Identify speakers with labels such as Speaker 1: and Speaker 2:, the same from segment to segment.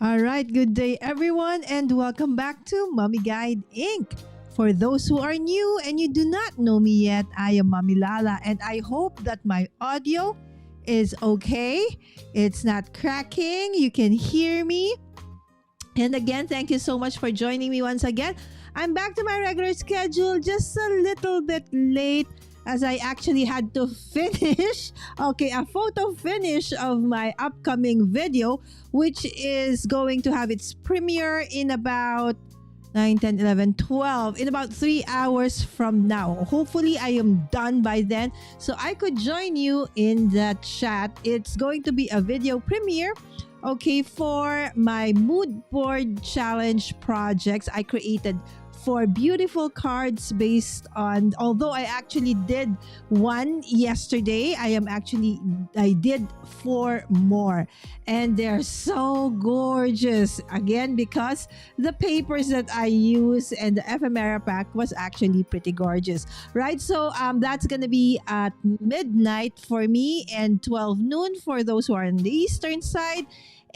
Speaker 1: All right, good day everyone, and welcome back to Mommy Guide Inc. For those who are new and you do not know me yet, I am Mommy Lala, and I hope that my audio is okay. It's not cracking. You can hear me. And again, thank you so much for joining me once again. I'm back to my regular schedule, just a little bit late as I actually had to finish, a photo finish of my upcoming video, which is going to have its premiere in about 9, 10, 11, 12, in about 3 hours from now. Hopefully, I am done by then so I could join you in that chat. It's going to be a video premiere, for my mood board challenge projects. I created 4 beautiful cards based on, although I actually did one yesterday, I did 4 more, and they're so gorgeous, again because the papers that I use and the ephemera pack was actually pretty gorgeous, right? So that's gonna be at midnight for me and 12 noon for those who are on the eastern side,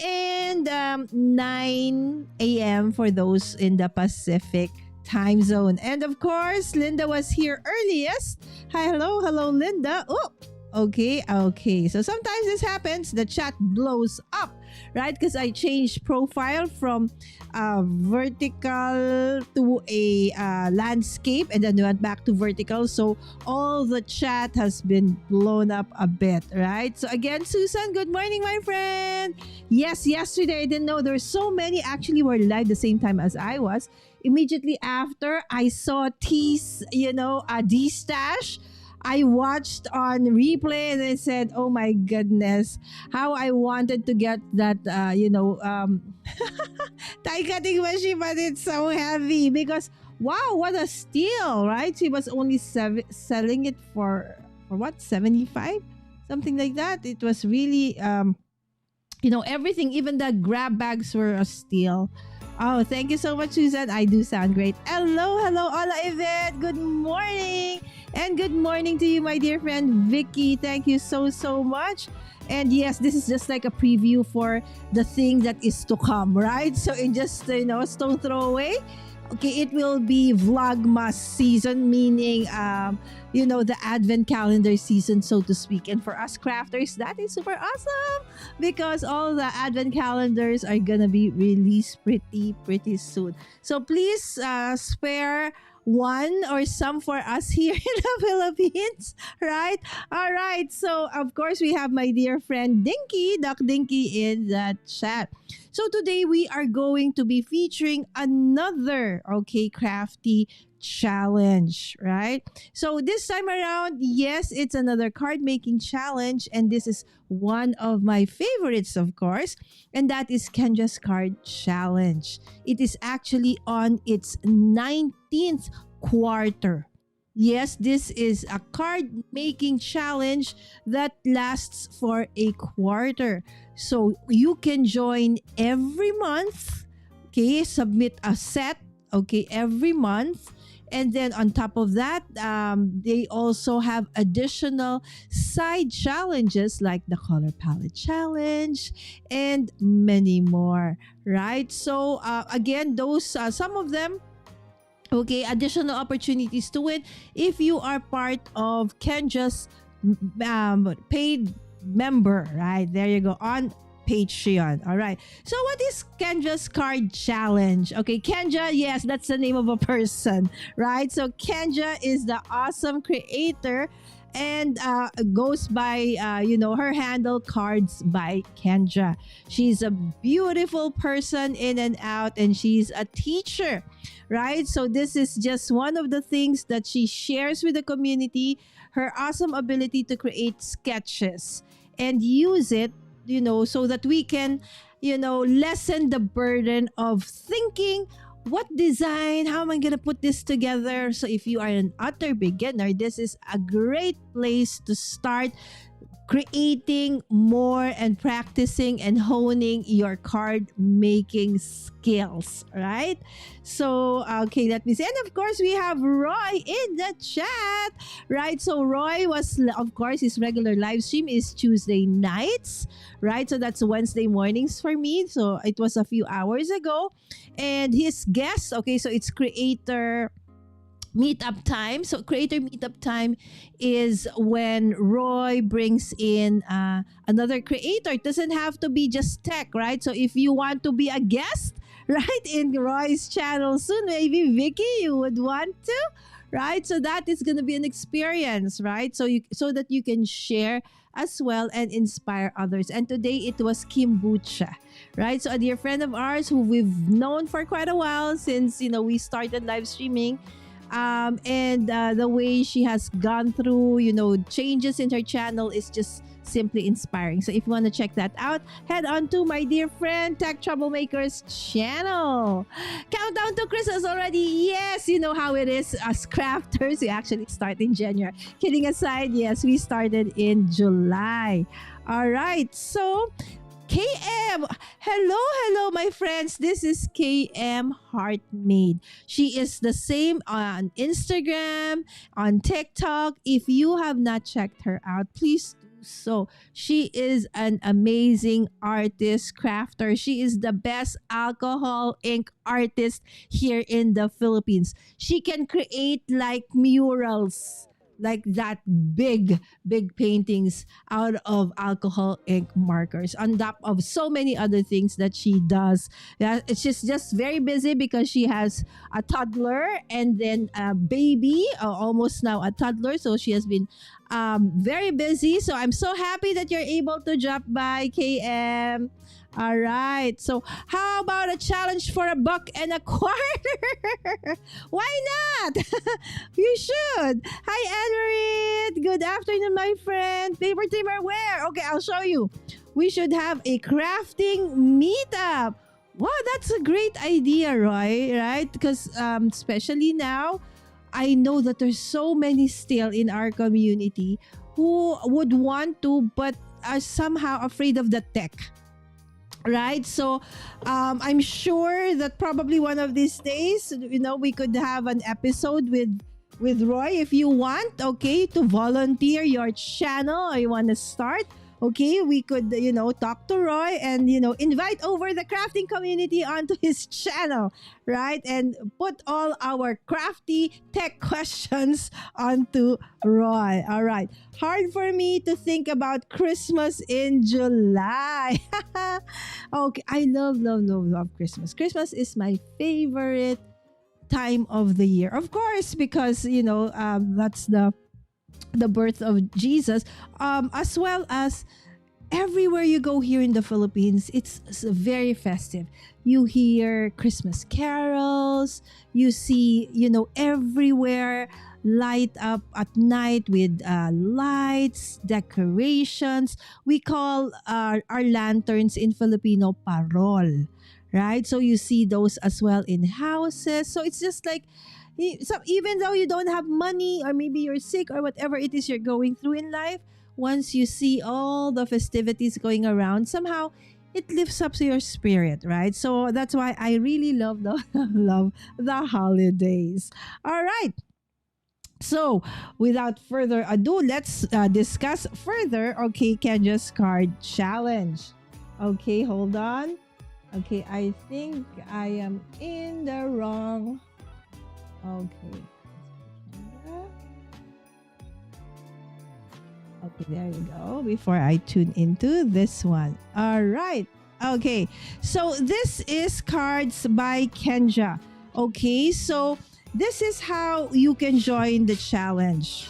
Speaker 1: and 9 a.m. for those in the Pacific time zone. And of course, Linda was here earliest. Hi, hello, Linda. Oh, okay. So sometimes this happens. The chat blows up, right? Because I changed profile from vertical to a landscape, and then went back to vertical. So all the chat has been blown up a bit, right? So again, Susan, good morning, my friend. Yes, yesterday I didn't know there were so many actually were live the same time as I was. Immediately after I saw T's, D stash, I watched on replay and I said, "Oh my goodness, how I wanted to get that, tie cutting machine, but it's so heavy because wow, what a steal, right?" She was only selling it for what, 75, something like that. It was really, everything, even the grab bags were a steal. Oh, thank you so much, Susan. I do sound great. Hello, Ola Yvette. Good morning. And good morning to you, my dear friend Vicky. Thank you so much. And yes, this is just like a preview for the thing that is to come, right? So in just, stone throw away. Okay, it will be Vlogmas season, meaning, the Advent calendar season, so to speak. And for us crafters, that is super awesome because all the Advent calendars are gonna be released pretty soon. So please spare one or some for us here in the Philippines, right? All right. So of course we have my dear friend Doc Dinky in the chat. So today we are going to be featuring another crafty challenge, right? So this time around, yes, it's another card making challenge, and this is one of my favorites, of course, and that is Kendra's card challenge. It is actually on its 19th quarter. Yes, this is a card making challenge that lasts for a quarter. So you can join every month, submit a set, every month. And then on top of that, they also have additional side challenges like the color palette challenge and many more, right? So again, those some of them, additional opportunities to win if you are part of Kendra's paid member, right? There you go, on Patreon. All right. So what is Kendra's card challenge? Kendra, yes, that's the name of a person, right? So Kendra is the awesome creator and goes by, her handle Cards by Kendra. She's a beautiful person in and out, and she's a teacher, right? So this is just one of the things that she shares with the community, her awesome ability to create sketches and use it, so that we can, lessen the burden of thinking, what design, how am I going to put this together? So if you are an utter beginner, this is a great place to start creating more and practicing and honing your card making skills, right? So, okay, let me see. And of course, we have Roy in the chat, right? So, Roy was, of course, his regular live stream is Tuesday nights, right? So, that's Wednesday mornings for me. So, it was a few hours ago. And his guest, okay, so it's creator meetup time. So creator meetup time is when Roy brings in another creator. It doesn't have to be just tech, right? So if you want to be a guest, right, in Roy's channel soon, maybe Vicky, you would want to, right? So that is going to be an experience, right? So that you can share as well and inspire others. And today it was Kim Bucha, right? So a dear friend of ours who we've known for quite a while since we started live streaming, and the way she has gone through changes in her channel is just simply inspiring. So if you want to check that out, head on to my dear friend Tech Troublemaker's channel. Countdown to Christmas already. Yes, you know how it is as crafters. We actually start in January. Kidding aside, yes, we started in July. All right, so KM, hello, my friends. This is KM Heartmade. She is the same on Instagram, on TikTok. If you have not checked her out, please do so. She is an amazing artist, crafter. She is the best alcohol ink artist here in the Philippines. She can create like murals, like that big paintings out of alcohol ink markers on top of so many other things that she does. Yeah, it's just very busy because she has a toddler and then a baby, almost now a toddler. So she has been very busy. So I'm so happy that you're able to drop by, KM. All right. So how about a challenge for $1.25? Why not? You should. Hi, Anne-Marie. Good afternoon, my friend. Paper trimmer where? Okay, I'll show you. We should have a crafting meetup. Wow, that's a great idea, Roy, right? Because especially now, I know that there's so many still in our community who would want to but are somehow afraid of the tech. Right, so I'm sure that probably one of these days, we could have an episode with Roy if you want, okay, to volunteer your channel or you want to start. Okay, we could, talk to Roy and, invite over the crafting community onto his channel, right? And put all our crafty tech questions onto Roy. All right. Hard for me to think about Christmas in July. Okay, I love Christmas. Christmas is my favorite time of the year. Of course, because, that's the birth of Jesus, as well as everywhere you go here in the Philippines, it's very festive. You hear Christmas carols, you see, everywhere light up at night with lights, decorations. We call our lanterns in Filipino parol, right? So you see those as well in houses. So it's just like, so even though you don't have money or maybe you're sick or whatever it is you're going through in life, once you see all the festivities going around, somehow it lifts up to your spirit, right? So that's why I really love love the holidays. All right. So without further ado, let's discuss further. Okay, Kendra's card challenge. Okay, hold on. Okay, I think I am in the wrong. Okay. Okay, there you go. Before I tune into this one. All right. Okay. So this is cards by Kendra. Okay. So this is how you can join the challenge.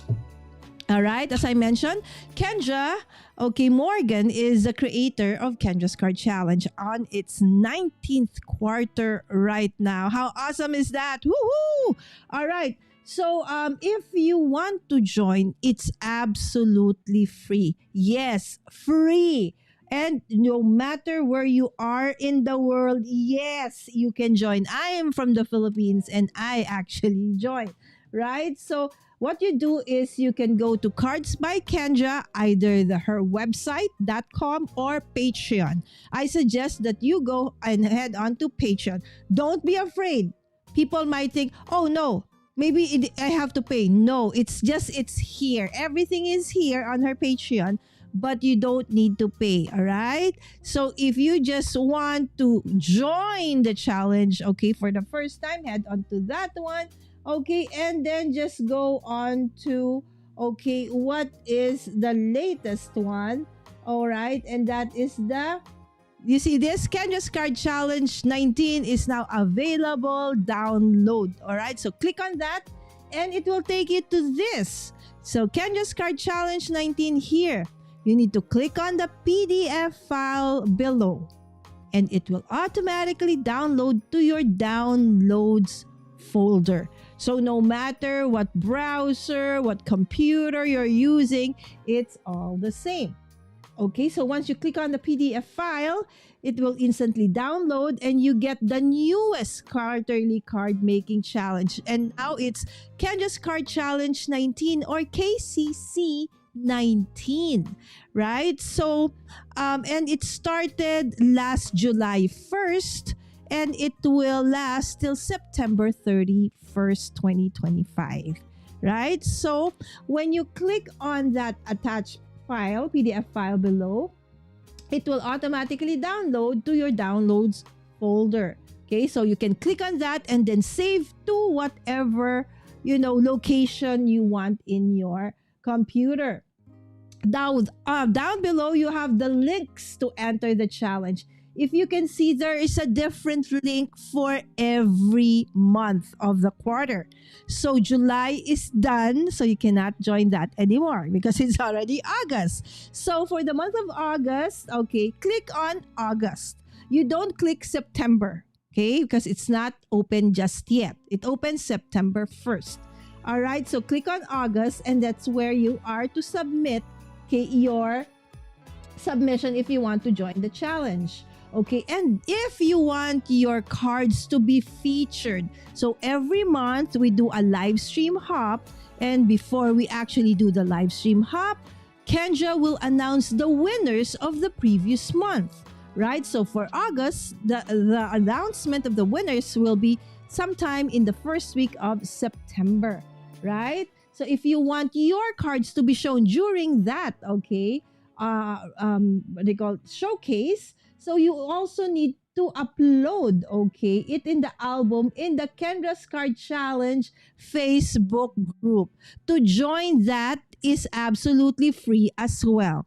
Speaker 1: All right. As I mentioned, Kendra, Morgan is the creator of Kendra's Card Challenge on its 19th quarter right now. How awesome is that? Woohoo! All right. So if you want to join, it's absolutely free. Yes, free. And no matter where you are in the world, yes, you can join. I am from the Philippines and I actually joined. right? So what you do is you can go to Cards by Kendra, either her website.com or Patreon. I suggest that you go and head on to Patreon. Don't be afraid. People might think, oh no, maybe I have to pay. No, it's here. Everything is here on her Patreon, but you don't need to pay. All right. So if you just want to join the challenge, okay, for the first time, head on to that one. Okay. And then just go on to, okay, what is the latest one? All right. And that is you see this Kendra's Card Challenge 19 is now available. Download. All right. So click on that and it will take you to this. So Kendra's Card Challenge 19 here. You need to click on the PDF file below and it will automatically download to your downloads folder. So no matter what browser, what computer you're using, it's all the same. Okay, so once you click on the PDF file, it will instantly download and you get the newest quarterly card making challenge. And now it's Kendra's Card Challenge 19 or KCC 19, right? So, and it started last July 1st and it will last till September 31st, 2025, right? So when you click on that attached file, PDF file below, it will automatically download to your downloads folder. Okay, so you can click on that and then save to whatever, location you want in your computer. Down below, you have the links to enter the challenge. If you can see, there is a different link for every month of the quarter. So July is done, so you cannot join that anymore because it's already August. So for the month of August, okay, click on August. You don't click September, okay, because it's not open just yet. It opens September 1st. All right, so click on August and that's where you are to submit, okay, your submission if you want to join the challenge. Okay, and if you want your cards to be featured, so every month we do a live stream hop, and before we actually do the live stream hop, Kendra will announce the winners of the previous month, right? So for August, the announcement of the winners will be sometime in the first week of September, right? So if you want your cards to be shown during that, okay, what they call showcase, so you also need to upload, okay, it in the album in the Kendra's Card Challenge Facebook group. To join that is absolutely free as well,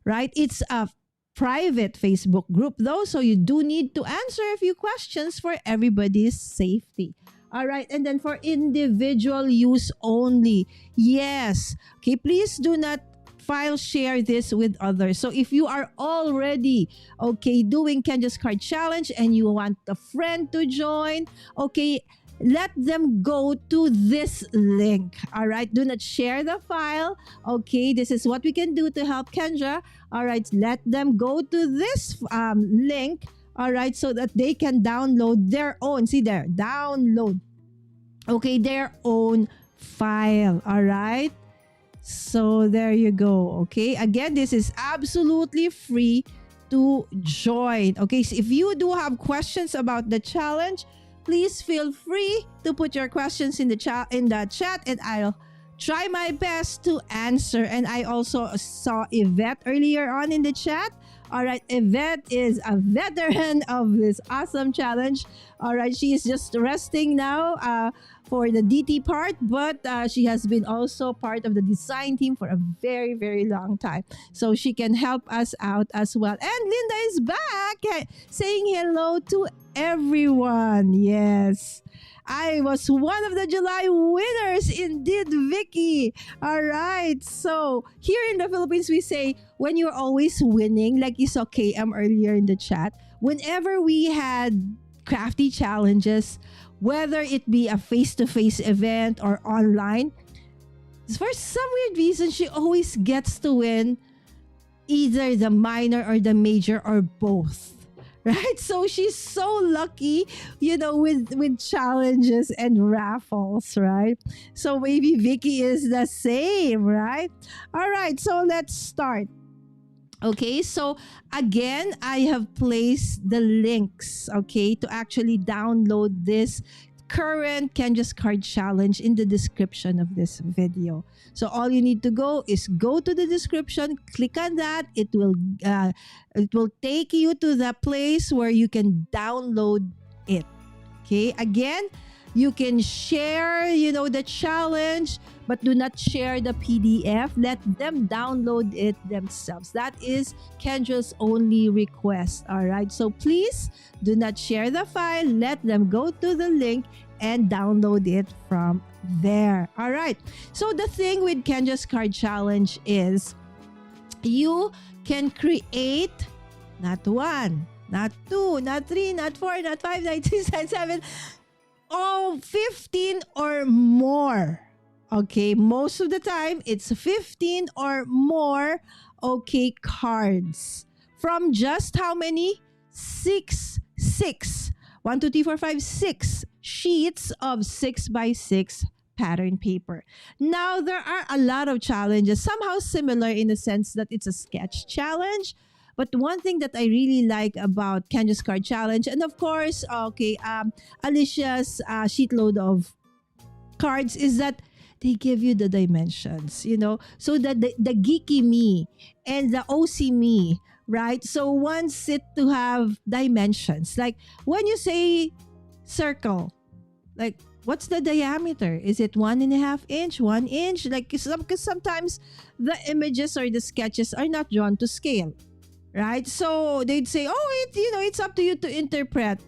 Speaker 1: right? It's a private Facebook group though, so you do need to answer a few questions for everybody's safety. All right, and then for individual use only, yes, okay, please do not file share this with others. So if you are already, okay, doing Kendra's Card Challenge and you want a friend to join, okay, let them go to this link. All right, do not share the file. Okay, this is what we can do to help Kendra. All right, let them go to this link. All right, so that they can download their own, see there, download, okay, their own file. All right, so there you go. Okay, again, this is absolutely free to join. Okay, so if you do have questions about the challenge, please feel free to put your questions in the chat, and I'll try my best to answer. And I also saw Yvette earlier on in the chat. All right, Yvette is a veteran of this awesome challenge. All right, she is just resting now for the DT part, but she has been also part of the design team for a very, very long time. So she can help us out as well. And Linda is back saying hello to everyone. Yes, I was one of the July winners, indeed, Vicky. All right. So here in the Philippines, we say when you're always winning, like you saw KM earlier in the chat, whenever we had crafty challenges, whether it be a face-to-face event or online, for some weird reason, she always gets to win either the minor or the major or both. right? So she's so lucky, with challenges and raffles, right? So maybe Vicky is the same, right? All right, so let's start. Okay, so again, I have placed the links, okay, to actually download this current Kenja's Card Challenge in the description of this video. So all you need to go is go to the description, click on that. It will take you to the place where you can download it. Okay, again, you can share, the challenge, but do not share the PDF. Let them download it themselves. That is Kendra's only request. All right. So please do not share the file. Let them go to the link and download it from there. All right. So the thing with Kendra's Card Challenge is you can create not one, not two, not three, not four, not five, not six, not seven, 15 or more. Okay, most of the time it's 15 or more, okay, cards. From just how many? Six. 1, 2, 3, 4, 5, 6 sheets of 6x6 pattern paper. Now, there are a lot of challenges, somehow similar in the sense that it's a sketch challenge. But one thing that I really like about Kenja's Card Challenge, and of course, okay, Alicia's sheetload of cards, is that they give you the dimensions, so that the geeky me and the OC me, right? So wants it to have dimensions. Like when you say circle, like what's the diameter? Is it 1.5 inch, 1 inch? Like, because sometimes the images or the sketches are not drawn to scale, right? So they'd say, oh, it's up to you to interpret.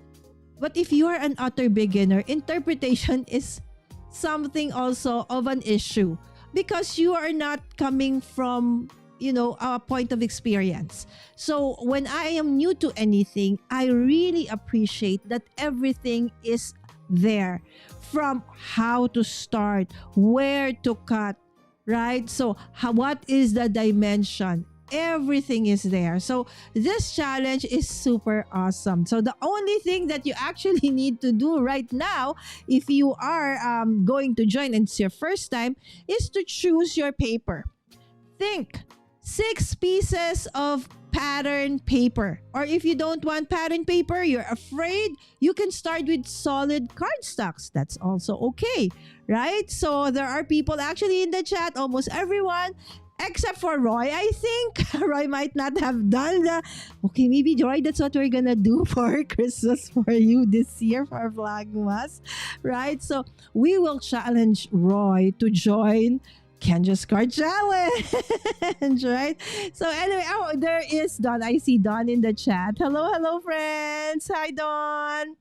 Speaker 1: But if you are an utter beginner, interpretation is something also of an issue because you are not coming from, a point of experience. So when I am new to anything, I really appreciate that everything is there, from how to start, where to cut, right? So what is the dimension? Everything is there. So this challenge is super awesome. So the only thing that you actually need to do right now, if you are going to join and it's your first time, is to choose your paper. Think 6 pieces of pattern paper. Or if you don't want pattern paper, you're afraid, you can start with solid cardstocks. That's also okay, right? So there are people actually in the chat, almost everyone, except for Roy, I think. Roy might not have done okay, maybe Roy, that's what we're gonna do for Christmas for you this year for Vlogmas, right? So we will challenge Roy to join Kenja's Card Challenge, right? So anyway, there is Dawn. I see Dawn in the chat. Hello, friends. Hi, Dawn.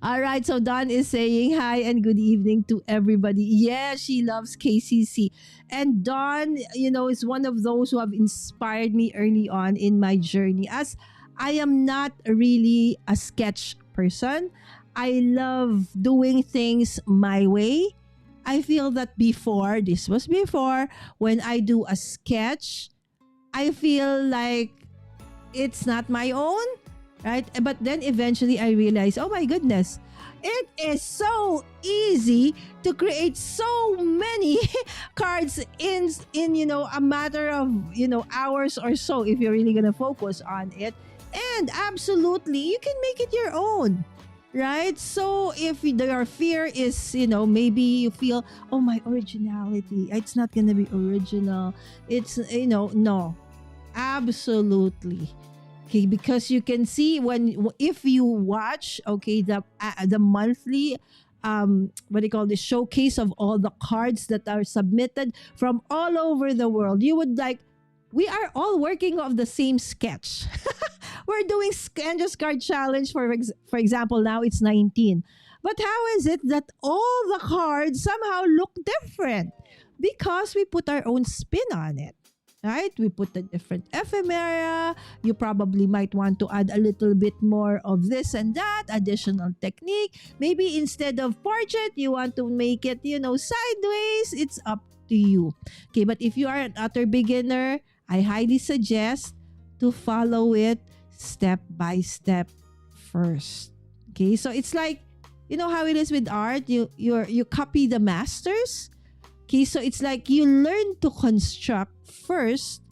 Speaker 1: All right, so Dawn is saying hi and good evening to everybody. Yeah, she loves KCC. And Dawn, is one of those who have inspired me early on in my journey, as I am not really a sketch person. I love doing things my way. I feel that before, when I do a sketch, I feel like it's not my own, right? But then eventually I realized, oh my goodness, it is so easy to create so many cards in a matter of hours or so if you're really gonna focus on it. And absolutely, you can make it your own. Right? So if your fear is, maybe you feel, oh, my originality, it's not going to be original. It's, no, absolutely. Okay, because you can see if you watch, okay, the monthly, what do you call this, showcase of all the cards that are submitted from all over the world, you would we are all working off the same sketch. We're doing Kenja's Card Challenge, for example, now it's 19. But how is it that all the cards somehow look different? Because we put our own spin on it, right? We put a different ephemera. You probably might want to add a little bit more of this and that, additional technique. Maybe instead of portrait, you want to make it, sideways. It's up to you. Okay, but if you are an utter beginner, I highly suggest to follow it step by step first. Okay, so it's like, you know how it is with art. You copy the masters. Okay, so it's like you learn to construct first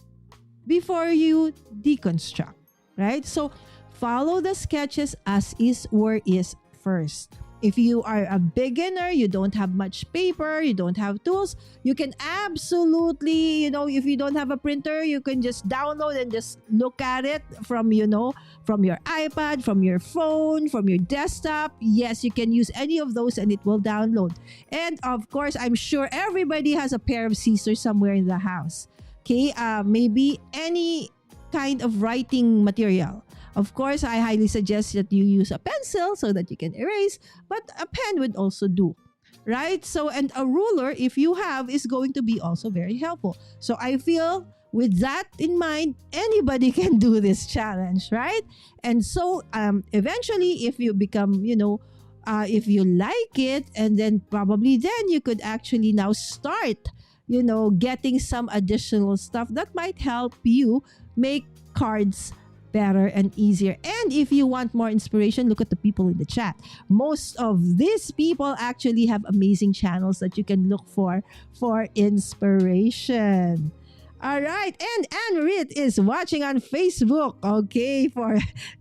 Speaker 1: before you deconstruct, right? So follow the sketches as is or is first. If you are a beginner, you don't have much paper, you don't have tools, you can absolutely, if you don't have a printer, you can just download and just look at it from, from your iPad, from your phone, from your desktop. Yes, you can use any of those and it will download. And of course, I'm sure everybody has a pair of scissors somewhere in the house. Okay, maybe any kind of writing material. Of course, I highly suggest that you use a pencil so that you can erase, but a pen would also do, right? So, and a ruler, if you have, is going to be also very helpful. So I feel with that in mind, anybody can do this challenge, right? And so eventually, if you become, if you like it, and then probably then you could actually now start, getting some additional stuff that might help you make cards better and easier. And if you want more inspiration, look at the people in the chat. Most of these people actually have amazing channels that you can look for inspiration. All right, and Anrit is watching on Facebook. Okay,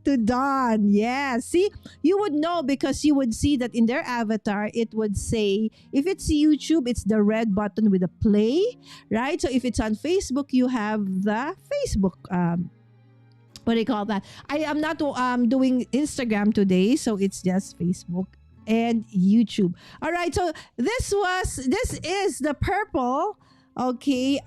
Speaker 1: to Dawn. Yeah, see, you would know because you would see that in their avatar, it would say, if it's YouTube, it's the red button with a play, right? So if it's on Facebook, you have the Facebook what do you call that? I am not doing Instagram today, so it's just Facebook and YouTube. All right, so this is the purple, okay,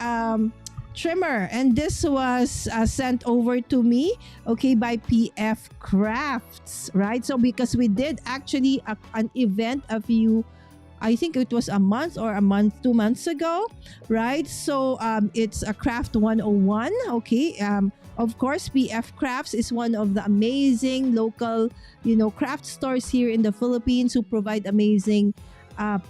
Speaker 1: trimmer, and this was sent over to me, okay, by PF Crafts, right? So because we did actually an event I think it was a month, 2 months ago, right? So it's a craft 101, okay. Of course, PF Crafts is one of the amazing local, craft stores here in the Philippines who provide amazing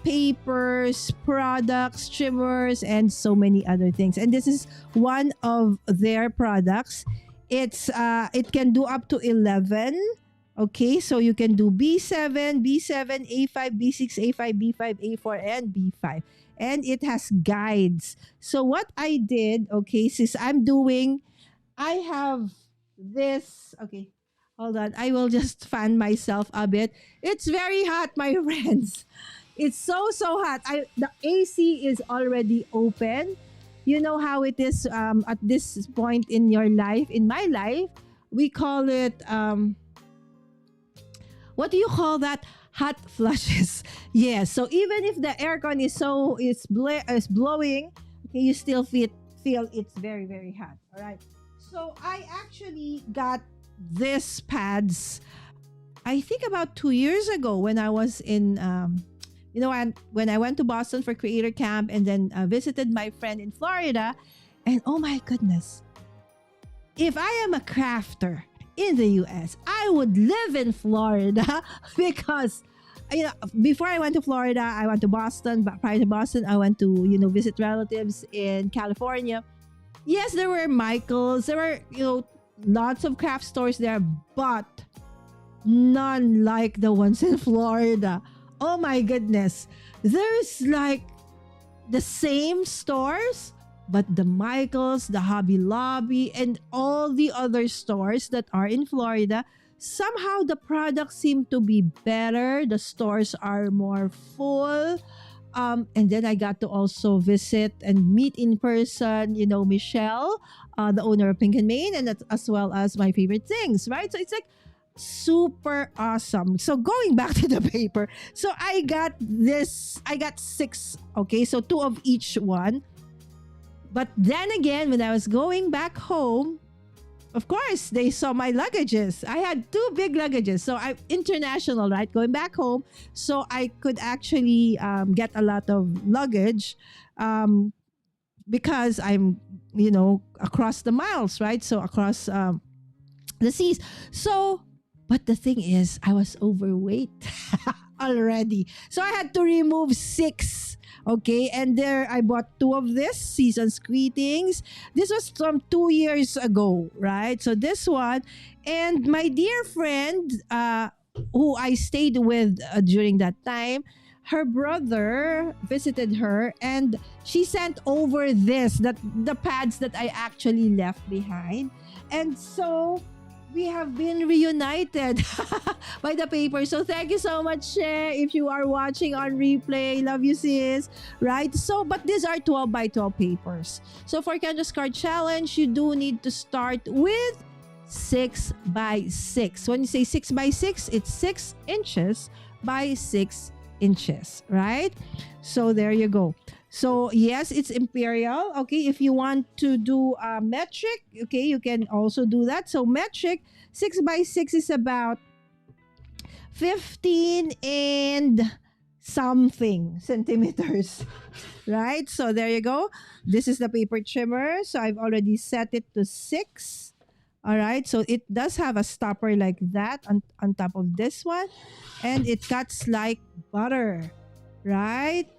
Speaker 1: papers, products, trimmers, and so many other things. And this is one of their products. It can do up to 11. Okay, so you can do B7, A5, B6, A5, B5, A4, and B5. And it has guides. So what I did, okay, since I have this, okay, hold on. I will just fan myself a bit. It's very hot, my friends. It's so hot. The AC is already open. You know how it is at this point in your life. In my life, we call it, what do you call that? Hot flushes. Yes. So even if the aircon is blowing, okay, you still feel it's very, very hot. All right. So I actually got these pads, I think about 2 years ago when I was in, when I went to Boston for Creator Camp and then visited my friend in Florida. And oh my goodness, if I am a crafter in the US, I would live in Florida because, before I went to Florida, I went to Boston. But prior to Boston, I went to, visit relatives in California. Yes, there were Michaels. There were, lots of craft stores there, but none like the ones in Florida. Oh my goodness. There's like the same stores, but the Michaels, the Hobby Lobby, and all the other stores that are in Florida, somehow the products seem to be better. The stores are more full. And then I got to also visit and meet in person, Michelle, the owner of Pink and Main, and as well as my favorite things, right? So it's like super awesome. So going back to the paper, so I got 6, okay, so 2 of each one. But then again, when I was going back home, of course, they saw my luggages. I had 2 big luggages. So I'm international, right? Going back home. So I could actually get a lot of luggage because I'm, across the miles, right? So across the seas. So But the thing is, I was overweight already. So I had to remove six. Okay, and there I bought two of this season's greetings. This was from 2 years ago, right? So this one, and my dear friend, who I stayed with during that time, her brother visited her, and she sent over this, that the pads that I actually left behind, and so we have been reunited by the paper. So thank you so much, Share. If you are watching on replay, love you, sis. Right? So, but these are 12 by 12 papers. So for Kendra's card challenge, you do need to start with 6 by 6. When you say 6 by 6, it's 6 inches by 6 inches, right? So there you go. So yes, it's imperial. Okay, if you want to do metric, okay, you can also do that. So metric 6 by 6 is about 15 and something centimeters, right? So there you go. This is the paper trimmer. So I've already set it to 6. All right, so it does have a stopper like that on top of this one, and it cuts like butter, right?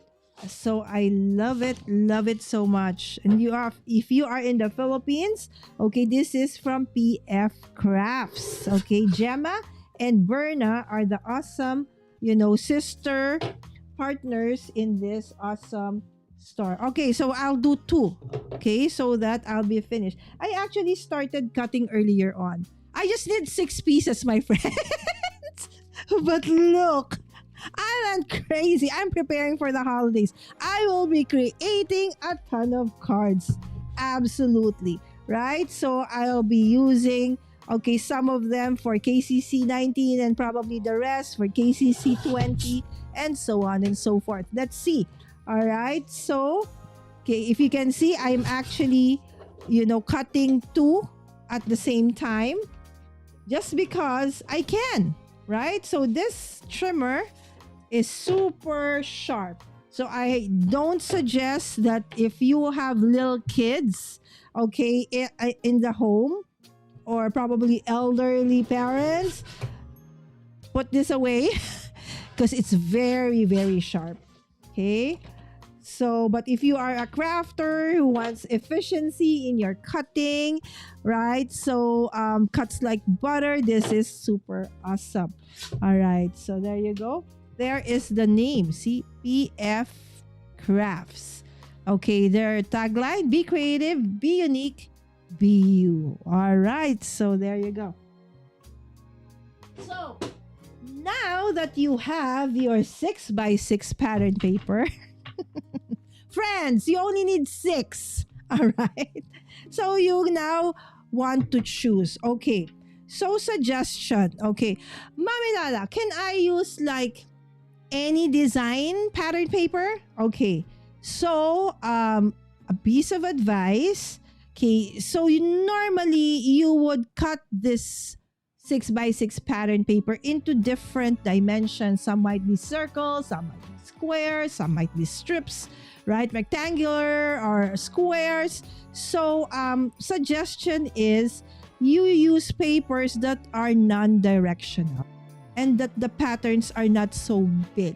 Speaker 1: So I love it so much. And if you are in the Philippines, okay, this is from PF Crafts. Okay, Gemma and Berna are the awesome, sister partners in this awesome store. Okay, so I'll do 2. Okay, so that I'll be finished. I actually started cutting earlier on. I just did 6 pieces, my friends. But look, I went crazy. I'm preparing for the holidays. I will be creating a ton of cards. Absolutely. Right? So I'll be using, okay, some of them for KCC 19 and probably the rest for KCC 20 and so on and so forth. Let's see. All right. So, okay, if you can see, I'm actually, cutting 2 at the same time just because I can. Right? So this trimmer is super sharp. So I don't suggest that if you have little kids, okay, in the home, or probably elderly parents, put this away because it's very, very sharp. Okay. So, but if you are a crafter who wants efficiency in your cutting, right? So, cuts like butter. This is super awesome. All right. So there you go. There is the name. See, PF Crafts. Okay, their tagline: be creative, be unique, be you. All right. So there you go. So now that you have your 6 by 6 pattern paper, friends, you only need 6. All right. So you now want to choose. Okay. So suggestion. Okay. Mami Lala, can I use like any design pattern paper? Okay. So a piece of advice. Okay. So normally you would cut this 6 by 6 pattern paper into different dimensions. Some might be circles, some might be squares, some might be strips, right? Rectangular or squares. So suggestion is you use papers that are non-directional and that the patterns are not so big,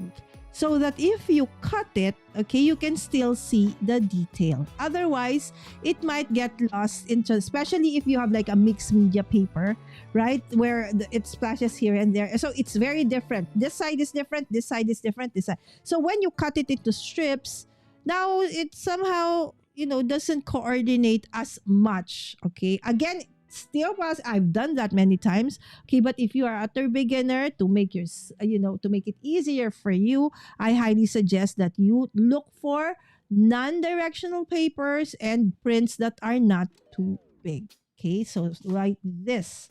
Speaker 1: so that if you cut it, okay, you can still see the detail. Otherwise, it might get lost into, especially if you have like a mixed media paper, right, where it splashes here and there. So it's very different. This side is different, this side is different, this side. So when you cut it into strips, now it somehow, doesn't coordinate as much. Okay, again, still I've done that many times. Okay, but if you are a utter beginner, to make your to make it easier for you, I highly suggest that you look for non-directional papers and prints that are not too big. Okay, so like this.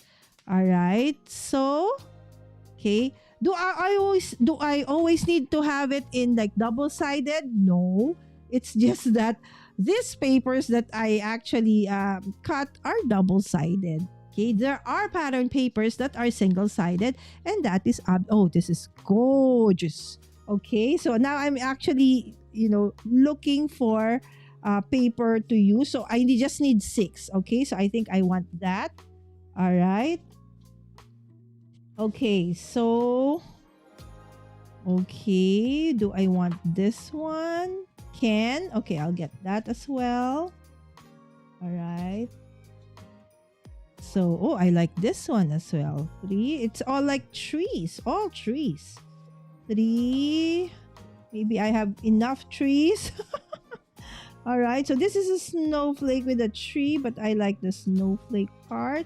Speaker 1: All right, so okay, do I always need to have it in like double-sided? No, it's just that these papers that I actually cut are double-sided. Okay, there are pattern papers that are single-sided, and that is this is gorgeous. Okay, so now I'm actually looking for paper to use. So I just need 6. Okay, so I think I want that. All right. Okay, so okay, do I want this one? Can. Okay, I'll get that as well. All right. So, oh, I like this one as well. Three. It's all like trees, all trees. Three. Maybe I have enough trees. All right. So this is a snowflake with a tree, but I like the snowflake part.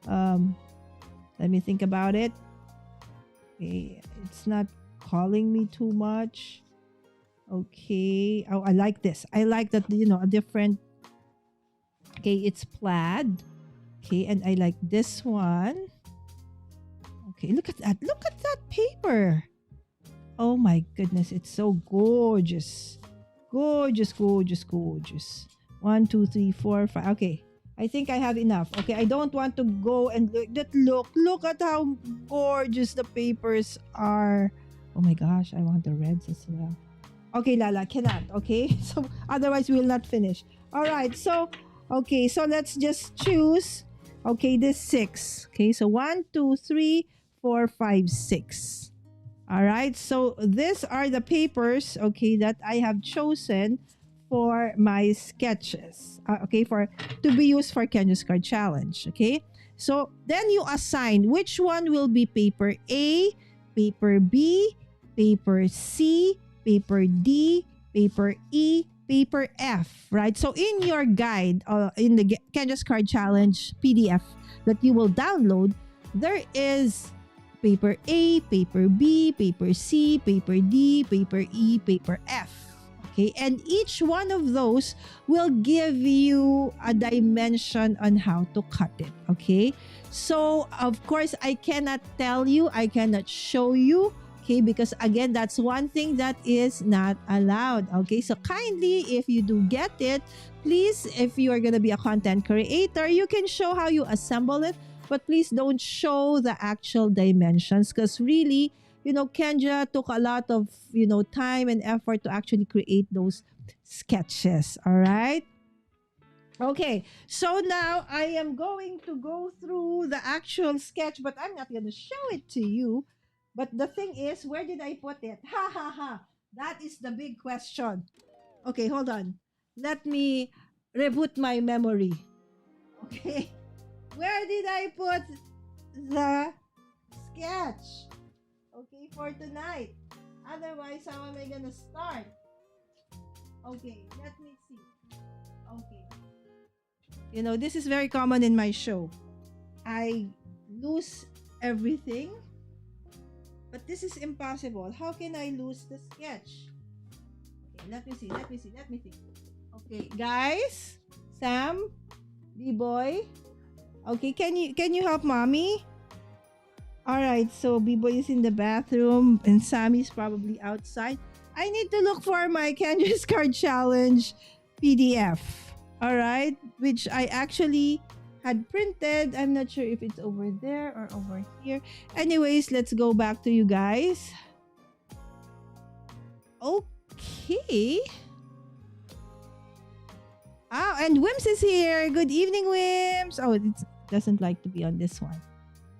Speaker 1: Um, Let me think about it. Okay, it's not calling me too much. Okay. Oh, I like this. I like that, a different. Okay, it's plaid. Okay, and I like this one. Okay, look at that. Look at that paper. Oh my goodness, it's so gorgeous. Gorgeous, gorgeous, gorgeous. One, two, three, four, five. Okay. I think I have enough. Okay, I don't want to go and look at how gorgeous the papers are. Oh my gosh, I want the reds as well. Okay, Lala, cannot. Okay, so otherwise we will not finish. All right, so okay, so let's just choose. Okay, this 6. Okay, so 1, 2, 3, 4, 5, 6. All right, so these are the papers. Okay, that I have chosen for my sketches, okay, for to be used for Kendra's card challenge. Okay, so then you assign which one will be paper A, paper B, paper C, paper D, paper E, paper F, right? So in your guide, in the Kendra's card challenge PDF that you will download, there is paper A, paper B, paper C, paper D, paper E, paper F. Okay, and each one of those will give you a dimension on how to cut it. Okay, so of course I cannot tell you, I cannot show you. Okay, because again, that's one thing that is not allowed. Okay, so kindly, if you do get it, please, if you are going to be a content creator, you can show how you assemble it, but please don't show the actual dimensions, because really, Kendra took a lot of, time and effort to actually create those sketches. All right. Okay. So now I am going to go through the actual sketch, but I'm not going to show it to you. But the thing is, where did I put it? Ha ha ha. That is the big question. Okay, hold on. Let me reboot my memory. Okay. Where did I put the sketch? Okay, for tonight. Otherwise, how am I gonna start? Okay, let me see. Okay. This is very common in my show. I lose everything. But this is impossible. How can I lose the sketch? Okay, let me see. Okay, guys. Sam, B-boy. Okay, can you help mommy? All right, so B-boy is in the bathroom and Sammy's probably outside. I need to look for my Kendra's card challenge PDF. All right, which I actually had printed. I'm not sure if it's over there or over here. Anyways, let's go back to you guys. Okay. Ah, and Wims is here. Good evening, Wims. Oh, it doesn't like to be on this one.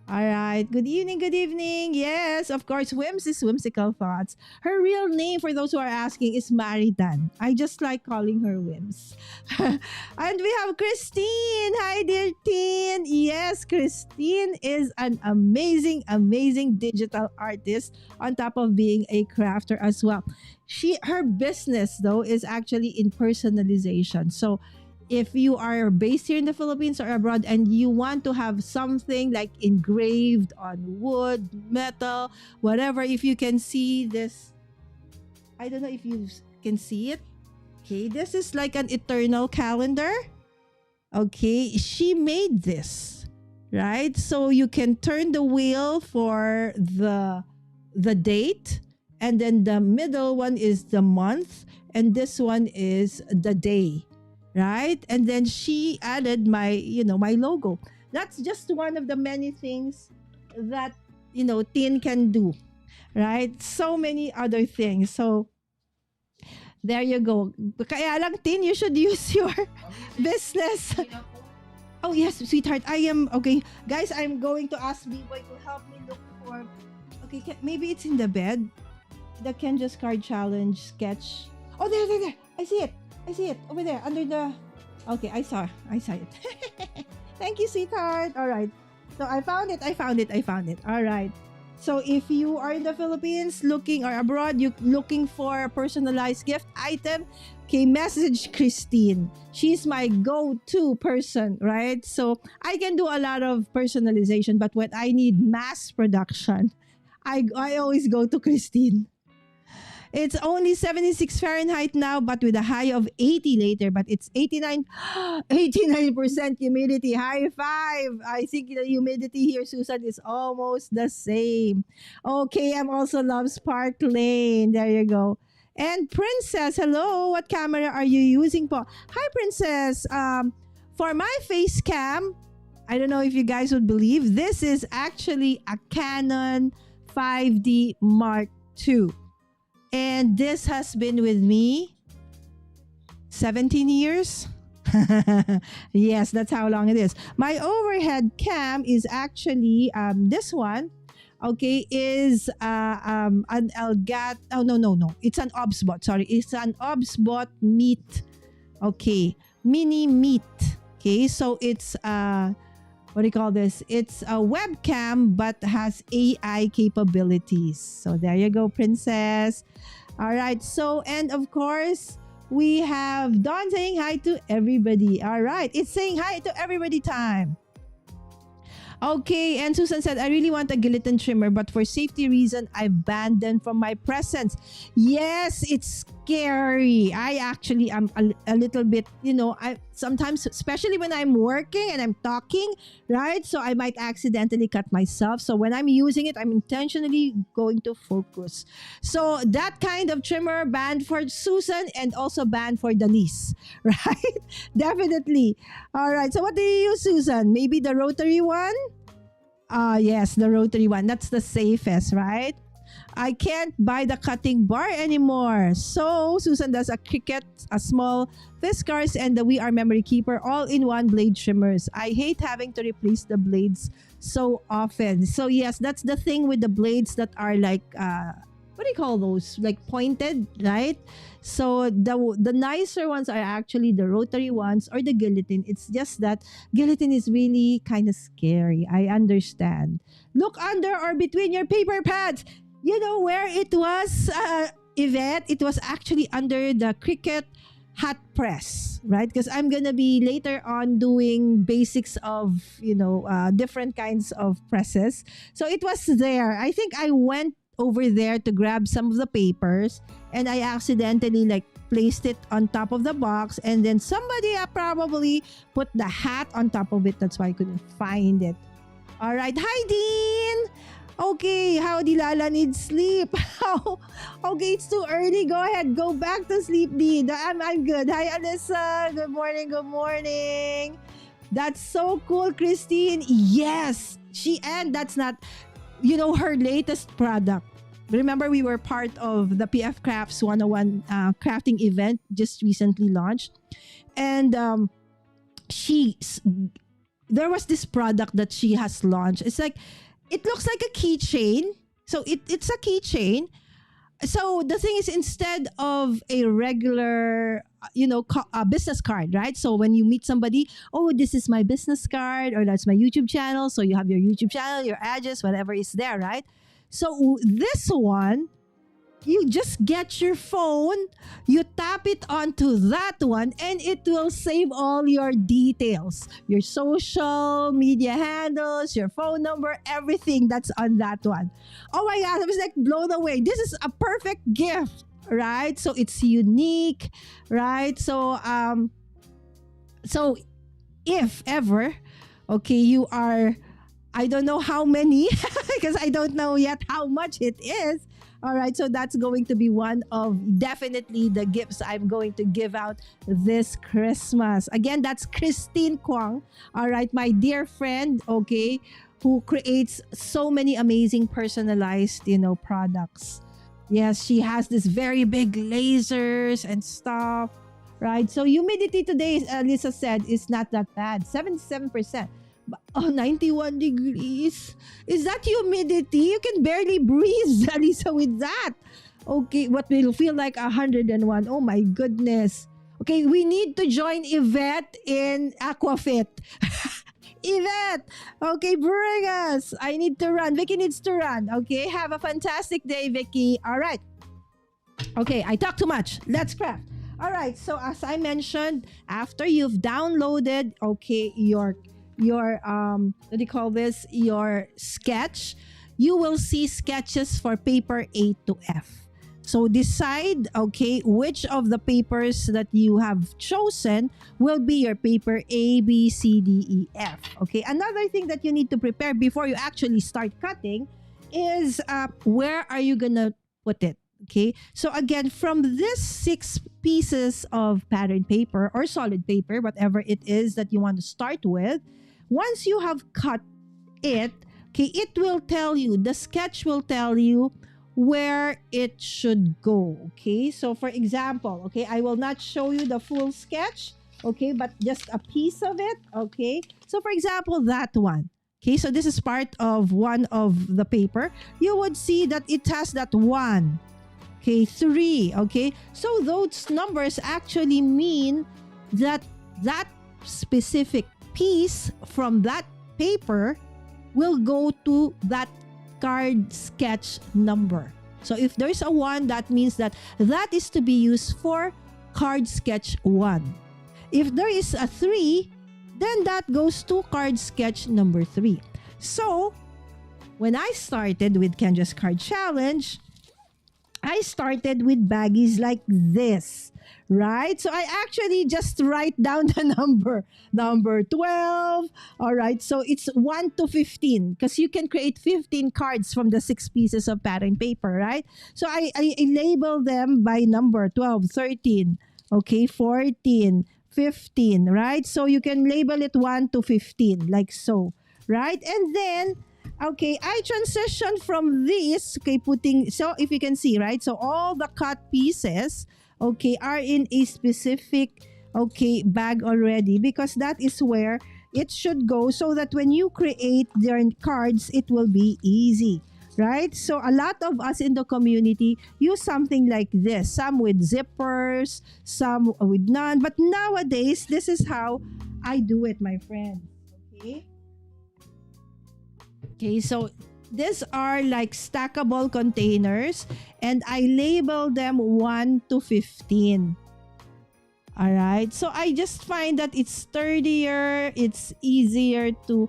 Speaker 1: All right. Good evening. Good evening. Yes, of course. Wims is Whimsical Thoughts. Her real name, for those who are asking, is Maritan. I just like calling her Wims. And we have Christine. Hi, dear teen. Yes, Christine is an amazing, amazing digital artist on top of being a crafter as well. Her business, though, is actually in personalization. So if you are based here in the Philippines or abroad and you want to have something like engraved on wood, metal, whatever, if you can see this, I don't know if you can see it. Okay, this is like an eternal calendar. Okay, she made this, right? So you can turn the wheel for the date, and then the middle one is the month, and this one is the day. Right? And then she added my logo. That's just one of the many things that, Tin can do. Right? So many other things. So, there you go. Kaya lang, Tin, you should use your business. Oh yes, sweetheart. I am okay, guys. I'm going to ask B-boy to help me look for. Okay, maybe it's in the bed. The Kenja's card challenge sketch. Oh, there. I see it. I see it over there under the. Okay, I saw it. Thank you, sweetheart. All right. So I found it. All right. So if you are in the Philippines looking or abroad, you looking for a personalized gift item, okay, message Christine. She's my go-to person, right? So I can do a lot of personalization, but when I need mass production, I always go to Christine. It's only 76 Fahrenheit now, but with a high of 80 later. But it's 89% humidity. High five. I think the humidity here, Susan, is almost the same. Okay, I'm also love Spark Lane. There you go. And Princess, hello. What camera are you using po? Hi, Princess. For my face cam, I don't know if you guys would believe, this is actually a Canon 5D Mark II. And this has been with me 17 years. Yes, that's how long it is. My overhead cam is actually this one. Okay, is an Elgato. Oh no. It's an Obsbot. Sorry, it's an Obsbot Meet. Okay, mini Meet. Okay, so it's what do you call this? It's a webcam but has AI capabilities. So there you go, Princess. All right. So, and of course, we have Dawn saying hi to everybody. All right. It's saying hi to everybody time. Okay, and Susan said, I really want a guillotine trimmer, but for safety reason, I banned them from my presence. Yes, it's scary. I actually am a little bit, I sometimes, especially when I'm working and I'm talking, right? So I might accidentally cut myself. So when I'm using it, I'm intentionally going to focus. So that kind of trimmer banned for Susan and also banned for Denise, right? Definitely. All right. So what do you use, Susan? Maybe the rotary one? Yes, the rotary one. That's the safest, right? I can't buy the cutting bar anymore. So Susan does a Cricut, a small Fiskars, and the We Are Memory Keeper all-in-one blade trimmers. I hate having to replace the blades so often. So yes, that's the thing with the blades that are like what do you call those? Like pointed, right? So the nicer ones are actually the rotary ones or the guillotine. It's just that guillotine is really kind of scary. I understand. Look under or between your paper pads. You know where it was, Yvette? It was actually under the Cricut hot press, right? Because I'm gonna be later on doing basics of different kinds of presses. So it was there. I think I went over there to grab some of the papers, and I accidentally placed it on top of the box, and then somebody probably put the hat on top of it. That's why I couldn't find it. All right, hi Dean. Okay, how di Lala needs sleep? Okay, it's too early. Go ahead, go back to sleep, Dean. I'm good. Hi, Alyssa. Good morning. That's so cool, Christine. Yes, and that's not, her latest product. Remember, we were part of the PF Crafts 101 crafting event just recently launched, and there was this product that she has launched. It's like, it looks like a keychain. So it's a keychain. So the thing is, instead of a regular, business card, right? So when you meet somebody, oh, this is my business card, or that's my YouTube channel. So you have your YouTube channel, your address, whatever is there, right? So this one, you just get your phone, you tap it onto that one, and it will save all your details, your social media handles, your phone number, everything that's on that one. Oh my God, I was blown away. This is a perfect gift, right? So it's unique, right? So if ever, okay, you are, I don't know how many because I don't know yet how much it is. All right, so that's going to be one of definitely the gifts I'm going to give out this Christmas. Again, that's Christine Kwang. All right, my dear friend, okay, who creates so many amazing personalized, products. Yes, she has this very big lasers and stuff. right? So humidity today, Lisa said, is not that bad, 77%. But, oh, 91 degrees. Is that humidity? You can barely breathe, Lisa, with that. Okay, what will feel like 101. Oh my goodness. Okay, we need to join Yvette in Aquafit. Yvette, okay, bring us. I need to run. Vicky needs to run. Okay, have a fantastic day, Vicky. All right. Okay, I talk too much. Let's craft. All right. So as I mentioned, after you've downloaded, okay, your what do you call this? Your sketch, you will see sketches for paper A to F. So decide, okay, which of the papers that you have chosen will be your paper A, B, C, D, E, F. Okay, another thing that you need to prepare before you actually start cutting is where are you gonna put it? Okay, so again, from this 6 pieces of pattern paper or solid paper, whatever it is that you want to start with, once you have cut it, okay, it will tell you, the sketch will tell you where it should go. Okay, so for example, okay, I will not show you the full sketch, okay, but just a piece of it. Okay, so for example, that one, okay, so this is part of one of the paper. You would see that it has that 1, okay, 3, okay, so those numbers actually mean that that specific piece from that paper will go to that card sketch number. So if there's a 1, that means that that is to be used for card sketch 1. If there is a 3, then that goes to card sketch number 3. So when I started with Kendra's Card Challenge, I started with baggies like this, right? So I actually just write down the number 12. All right, so it's 1 to 15 because you can create 15 cards from the 6 pieces of pattern paper, right? So I label them by number 12, 13, okay, 14, 15, right? So you can label it 1 to 15 like so, right? And then okay, I transition from this, okay, putting, so if you can see, right? So all the cut pieces, okay, are in a specific, okay, bag already because that is where it should go so that when you create their cards, it will be easy, right? So a lot of us in the community use something like this, some with zippers, some with none. But nowadays, this is how I do it, my friend, okay? Okay, so these are like stackable containers and I label them 1 to 15. All right, so I just find that it's sturdier, it's easier to,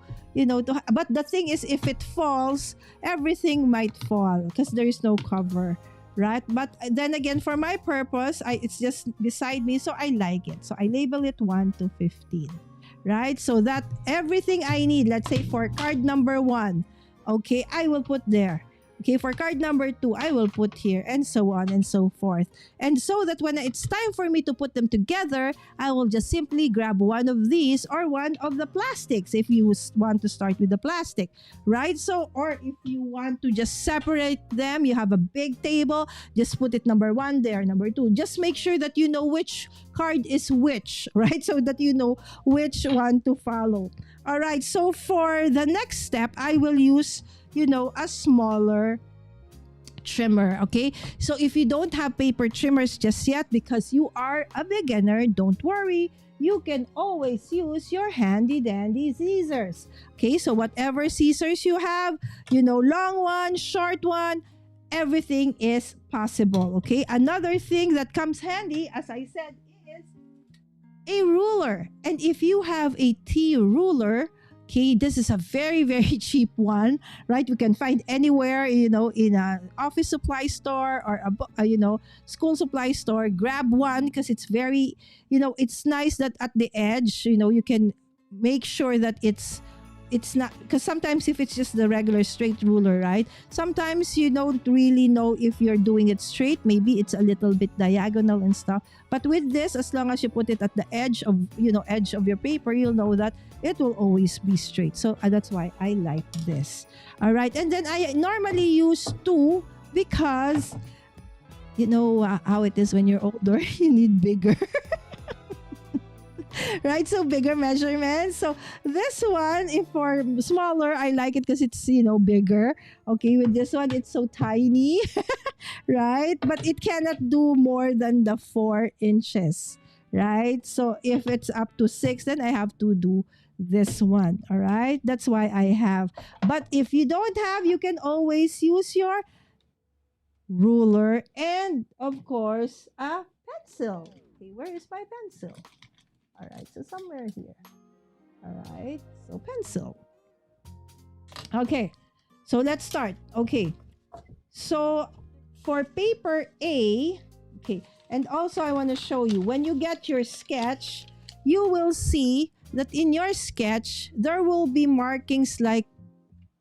Speaker 1: but the thing is, if it falls, everything might fall because there is no cover, right? But then again, for my purpose, it's just beside me, so I like it. So I label it 1 to 15. Right? So that everything I need, let's say for card number 1, okay, I will put there. Okay, for card number 2, I will put here, and so on and so forth. And so that when it's time for me to put them together, I will just simply grab one of these or one of the plastics if you want to start with the plastic, right? So, or if you want to just separate them, you have a big table, just put it number 1 there, number 2. Just make sure that you know which card is which, right? So that you know which one to follow. All right, so for the next step, I will use a smaller trimmer. Okay, so if you don't have paper trimmers just yet because you are a beginner, don't worry, you can always use your handy dandy scissors. Okay, so whatever scissors you have, long one, short one, everything is possible. Okay, another thing that comes handy, as I said, is a ruler. And if you have a T ruler, okay, this is a very, very cheap one, right? You can find anywhere, in an office supply store or a school supply store. Grab one because it's very, it's nice that at the edge, you can make sure that it's not, because sometimes if it's just the regular straight ruler, right? Sometimes you don't really know if you're doing it straight. Maybe it's a little bit diagonal and stuff. But with this, as long as you put it at the edge of, edge of your paper, you'll know that it will always be straight. So that's why I like this. All right. And then I normally use 2 because, how it is when you're older, you need bigger. right? So bigger measurements. So this one, if for smaller, I like it because it's, bigger. Okay, with this one, it's so tiny, right? But it cannot do more than the 4 inches, right? So if it's up to 6, then I have to do this one. All right, that's why I have. But if you don't have, you can always use your ruler and, of course, a pencil. Okay, where is my pencil? All right, so somewhere here. All right, so pencil. Okay, so let's start. Okay, so for paper A, okay, and also I want to show you, when you get your sketch, you will see that in your sketch, there will be markings like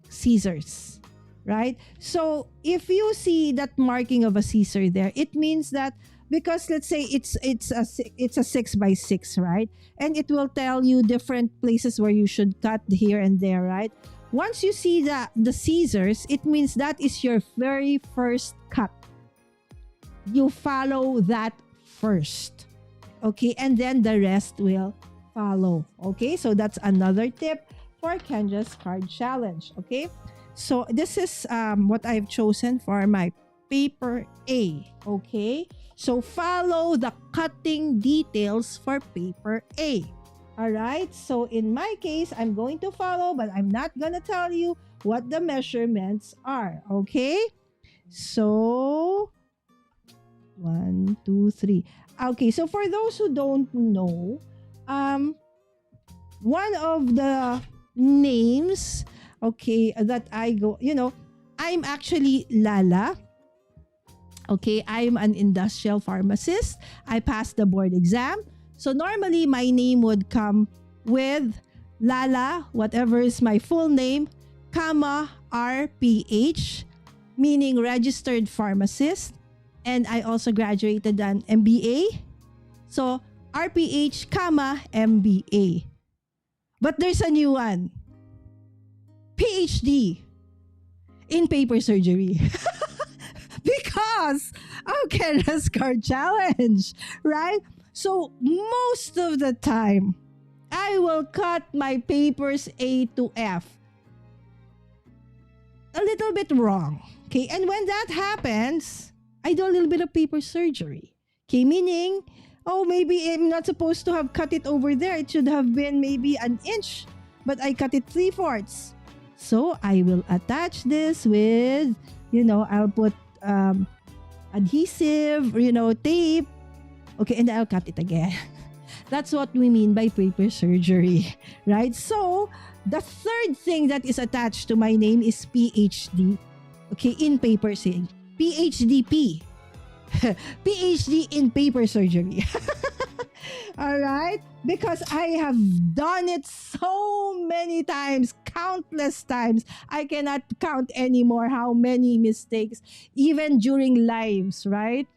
Speaker 1: scissors, right? So if you see that marking of a scissor there, it means that, because let's say it's a 6 by 6, right? And it will tell you different places where you should cut here and there, right? Once you see the scissors, it means that is your very first cut. You follow that first, okay? And then the rest will follow, okay? So that's another tip for Kendra's card challenge, okay? So this is what I've chosen for my paper A, okay? So follow the cutting details for paper A. All right, so in my case, I'm going to follow, but I'm not going to tell you what the measurements are, okay? So 1, 2, 3. Okay, so for those who don't know, one of the names, okay, that I go, I'm actually Lala. Okay, I'm an industrial pharmacist. I passed the board exam. So normally my name would come with Lala, whatever is my full name, comma RPH, meaning registered pharmacist. And I also graduated an MBA. So RPH, comma MBA. But there's a new one. PhD in paper surgery. Because of Kendra's card challenge, right? So most of the time, I will cut my papers A to F a little bit wrong. Okay, and when that happens, I do a little bit of paper surgery. Okay, meaning, maybe I'm not supposed to have cut it over there. It should have been maybe an inch, but I cut it 3/4. So I will attach this with, I'll put adhesive, tape. Okay, and I'll cut it again. That's what we mean by paper surgery, right? So the third thing that is attached to my name is PhD. Okay, in paper surgery. PhDP. PhD in paper surgery. All right? Because I have done it so many times, countless times. I cannot count anymore how many mistakes, even during lives, right?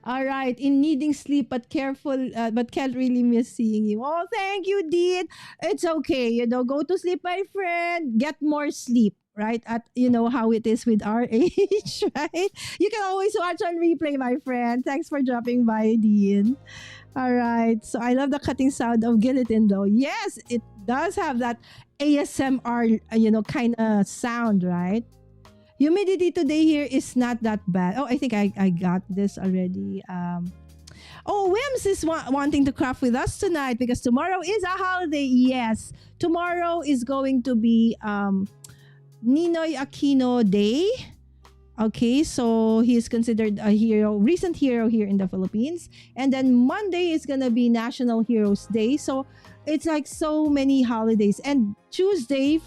Speaker 1: All right, in needing sleep but but can't really miss seeing you. Oh, thank you, Dean. It's okay, go to sleep, my friend. Get more sleep, right? At how it is with our age, right? You can always watch on replay, my friend. Thanks for dropping by, Dean. All right, so I love the cutting sound of guillotine, though. Yes, it does have that ASMR, kind of sound, right? Humidity today here is not that bad. Oh, I think I got this already. Wims is wanting to craft with us tonight because tomorrow is a holiday. Yes, tomorrow is going to be Ninoy Aquino Day. Okay, so he is considered a hero, recent hero here in the Philippines. And then Monday is gonna be National Heroes Day. So it's like so many holidays. And Tuesday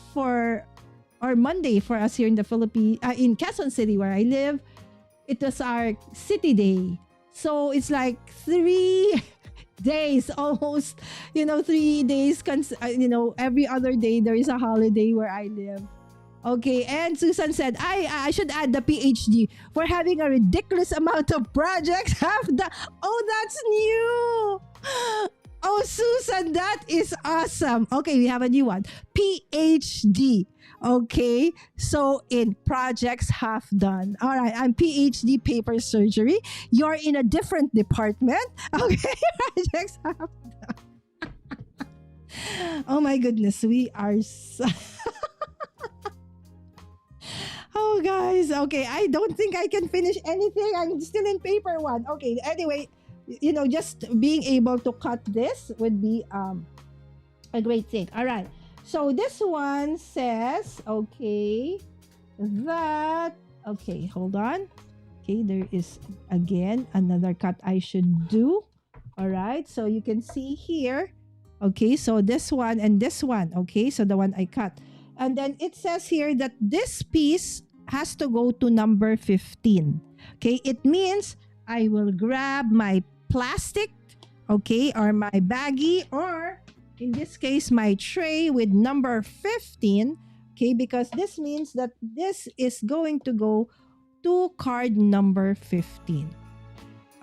Speaker 1: Monday for us here in the Philippines, in Quezon City where I live, it was our city day. So it's like 3 days almost, 3 days, every other day there is a holiday where I live. Okay, and Susan said, I should add the PhD for having a ridiculous amount of projects. That's new. Oh, Susan, that is awesome. Okay, we have a new one. PhD. Okay, so in projects half done. All right, I'm PhD paper surgery. You're in a different department. Okay, projects half. Oh my goodness, we are. Oh, guys. Okay, I don't think I can finish anything. I'm still in paper one. Okay, anyway, just being able to cut this would be a great thing. All right. So this one says, okay, that, okay, hold on. Okay, there is again another cut I should do. All right. So you can see here. Okay, so this one and this one. Okay, so the one I cut. And then it says here that this piece has to go to number 15. Okay, it means I will grab my plastic, okay, or my baggie, or in this case, my tray with number 15. Okay, because this means that this is going to go to card number 15.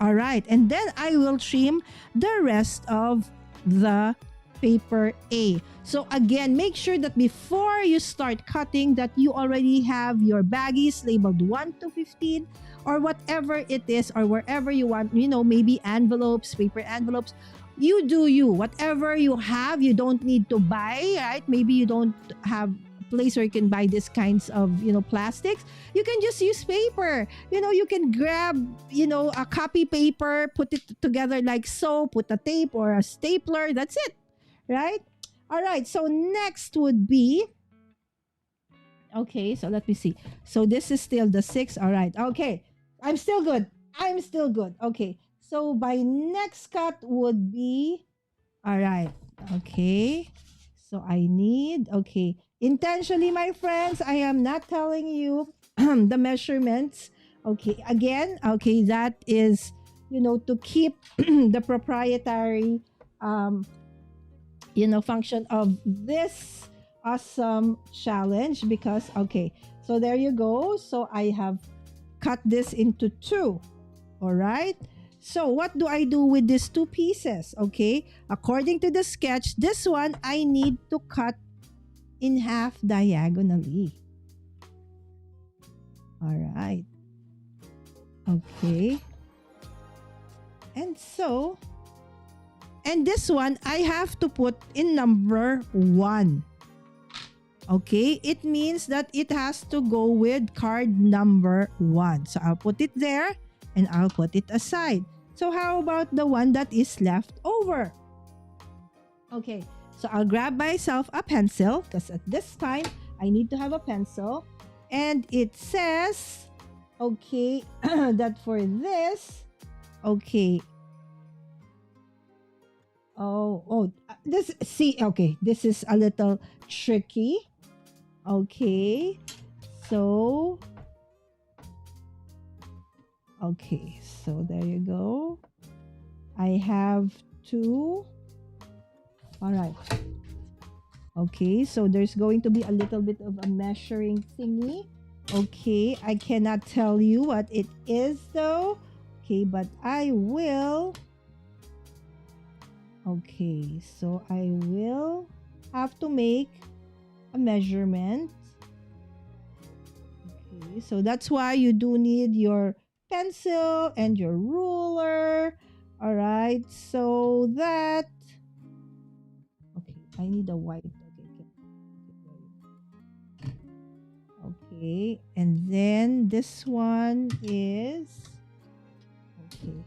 Speaker 1: All right, and then I will trim the rest of the paper A. So again, make sure that before you start cutting that you already have your baggies labeled 1 to 15 or whatever it is, or wherever you want, maybe envelopes, paper envelopes. You do you. Whatever you have, you don't need to buy, right? Maybe you don't have a place where you can buy these kinds of, plastics. You can just use paper. You can grab, a copy paper, put it together like so, put a tape or a stapler. That's it, right? All right. So next would be, okay, so let me see. So this is still the 6. All right. Okay. I'm still good. I'm still good. Okay. So by next cut would be, all right. Okay. So I need, okay. Intentionally, my friends, I am not telling you the measurements. Okay. Again, okay, that is, to keep the proprietary, function of this awesome challenge, because, okay, so there you go. So I have cut this into 2. All right. So what do I do with these 2 pieces? Okay. According to the sketch, this one I need to cut in half diagonally. All right. Okay. And so, and this one I have to put in number 1. Okay, it means that it has to go with card number 1. So I'll put it there and I'll put it aside. So how about the one that is left over? Okay, so I'll grab myself a pencil because at this time I need to have a pencil. And it says, okay, that for this, okay. This, see, okay, this is a little tricky. Okay, so, okay, so there you go. I have 2. All right. Okay, so there's going to be a little bit of a measuring thingy. Okay, I cannot tell you what it is though. Okay, but I will. Okay, so I will have to make a measurement. Okay, so that's why you do need your pencil and your ruler. All right, so that, okay, I need a white. Okay, and then this one is, okay,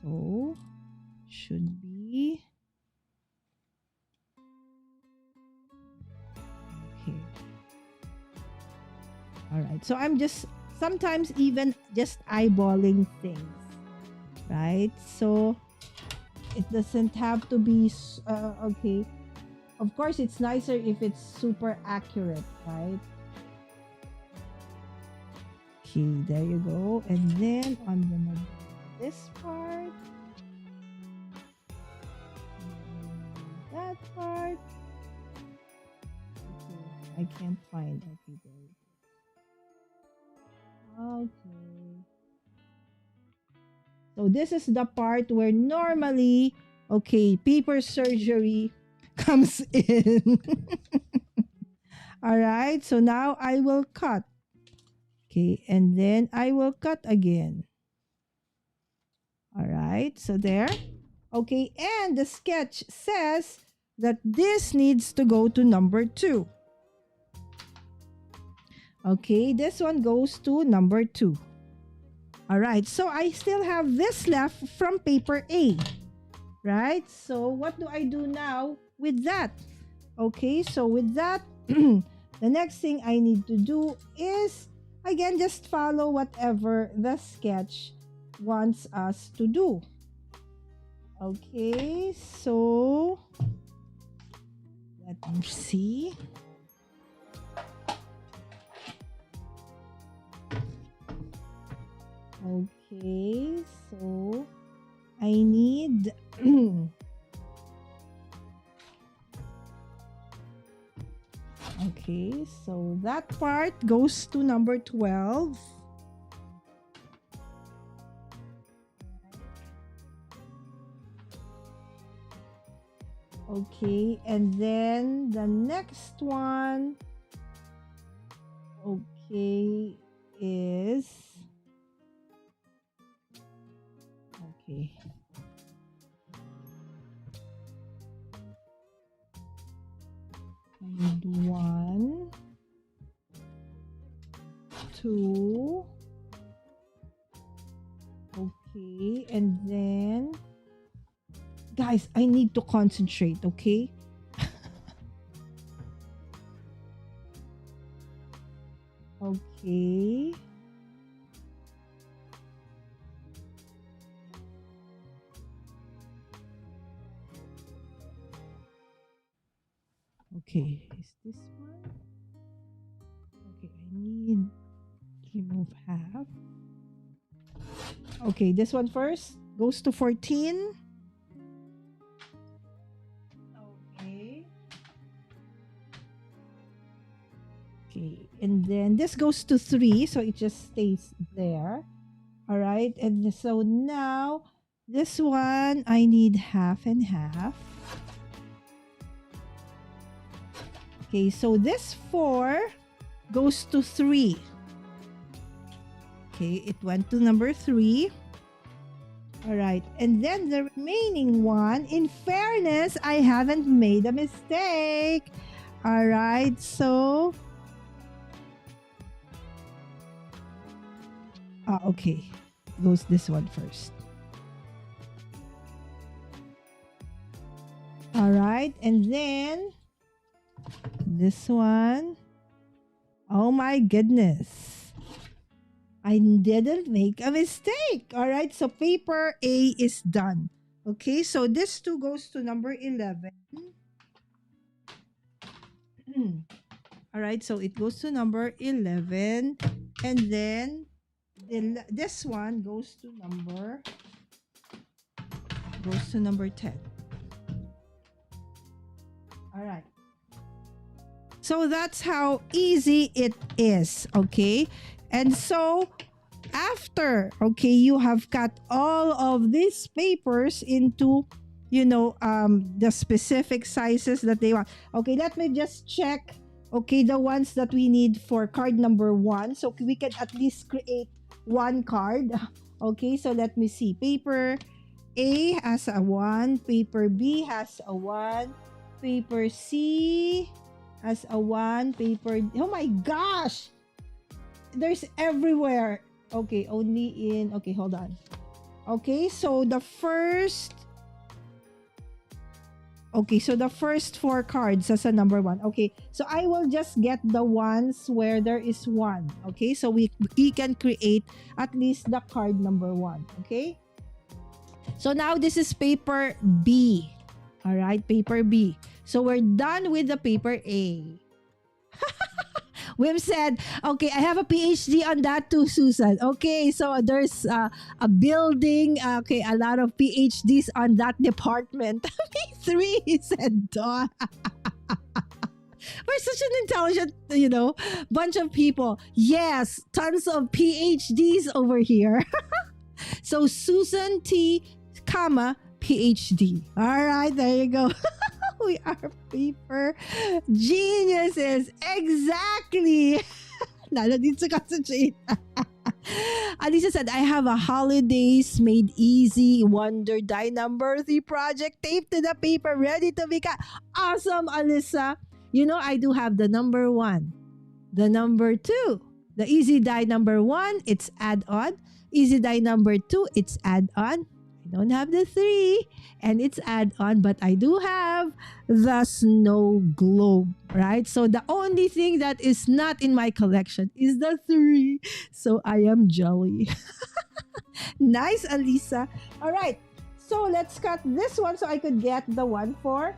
Speaker 1: so should be, okay. All right. So I'm just sometimes even just eyeballing things, right? So it doesn't have to be okay. Of course, it's nicer if it's super accurate, right? Okay, there you go. And then I'm gonna do this part, that part. Okay, I can't find. Okay, there. Okay. So this is the part where normally, okay, paper surgery comes in. All right, so now I will cut. Okay, and then I will cut again. All right, so there. Okay, and the sketch says that this needs to go to number 2. Okay, this one goes to number 2. All right, so I still have this left from paper A. Right, so what do I do now with that? Okay, so with that, the next thing I need to do is, again, just follow whatever the sketch wants us to do. Okay, so let me see. Okay, so I need okay, so that part goes to number 12. Okay, and then the next one, okay, is, okay, I need 1, 2, okay, and then, guys, I need to concentrate, okay? Okay. Okay, is this one? Okay, I need remove half. Okay, this one first goes to 14. Okay. Okay, and then this goes to 3, so it just stays there. All right, and so now this one I need half and half. Okay, so this 4 goes to 3. Okay, it went to number 3. All right, and then the remaining one, in fairness, I haven't made a mistake. All right, so okay, goes this one first. All right, and then this one. Oh my goodness, I didn't make a mistake. All right, so paper A is done. Okay, so this 2 goes to number 11. All right, so it goes to number 11, and then this one goes to number 10. All right. So that's how easy it is, okay? And so after, okay, you have cut all of these papers into, the specific sizes that they want. Okay, let me just check, okay, the ones that we need for card number 1. So we can at least create 1 card. Okay, so let me see. Paper A has a 1. Paper B has a 1. Paper C has a 1. Paper, oh my gosh, there's everywhere. Okay, only in, okay, hold on. Okay, so the first 4 cards as a number 1. Okay, so I will just get the ones where there is 1. Okay, so we can create at least the card number 1. Okay, so now this is paper B. All right, paper B. So we're done with the paper A. We've said, okay, I have a PhD on that too, Susan. Okay, so there's a building, okay, a lot of PhDs on that department. 3, said Dawn. We're such an intelligent, bunch of people. Yes, tons of PhDs over here. So Susan T, comma, PhD. All right, there you go. We are paper geniuses. Exactly. Lalo din sa concentrate. Alisa said, I have a holidays made easy wonder die number 3 project taped to the paper ready to be cut. Awesome, Alisa. You know, I do have the number 1, the number 2, the easy die number 1, it's add on. Easy die number 2, it's add on. I don't have the 3 and it's add on, but I do have the snow globe, right? So the only thing that is not in my collection is the 3. So I am jelly. Nice, Alisa. All right. So let's cut this one so I could get the one for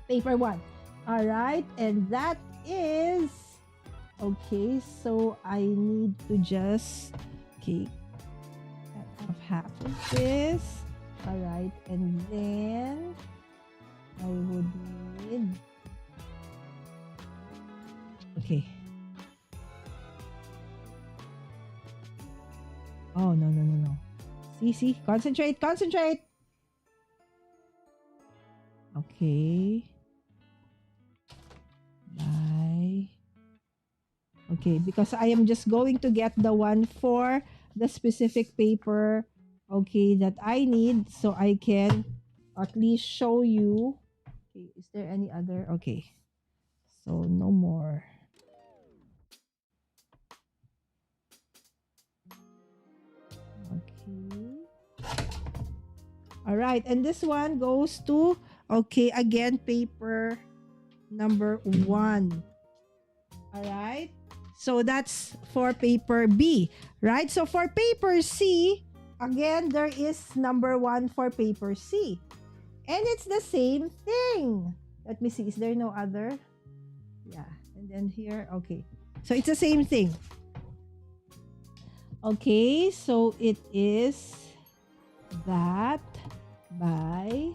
Speaker 1: paper 1. All right. And that is okay. So I need to just cut off half of this. All right. And then I would need Oh, no. See. Concentrate. Okay. Bye. Okay, because I am just going to get the one for the specific paper, okay, that I need so I can at least show you. Okay, is there any other? Okay. So no more. Okay. All right, and this one goes to again paper number 1. All right. So that's for paper B, right? So for paper C, again there is number 1 for paper C. And it's the same thing. Let me see, is there no other? Yeah, and then here, okay. So it's the same thing. Okay, so it is that by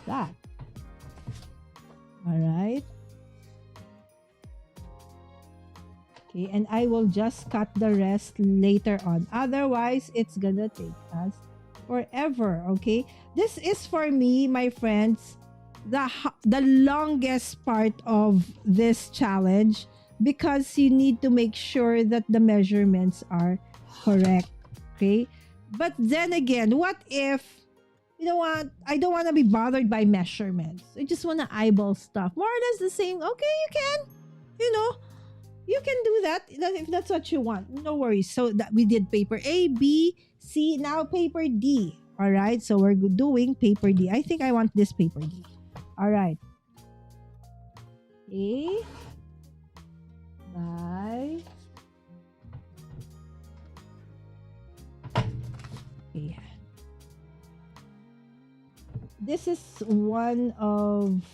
Speaker 1: that. All right. Okay, and I will just cut the rest later on. Otherwise, it's gonna take us forever. Okay, this is for me, my friends, the longest part of this challenge, because you need to make sure that the measurements are correct. Okay, but then again, what if you know what, I don't want to be bothered by measurements, I just want to eyeball stuff, more or less the same. Okay, you can, you can do that if that's what you want, no worries. So that we did paper A, B, C, now paper D. All right, so we're doing paper D. I think I want this paper D. All right. A, by, okay. This is one of,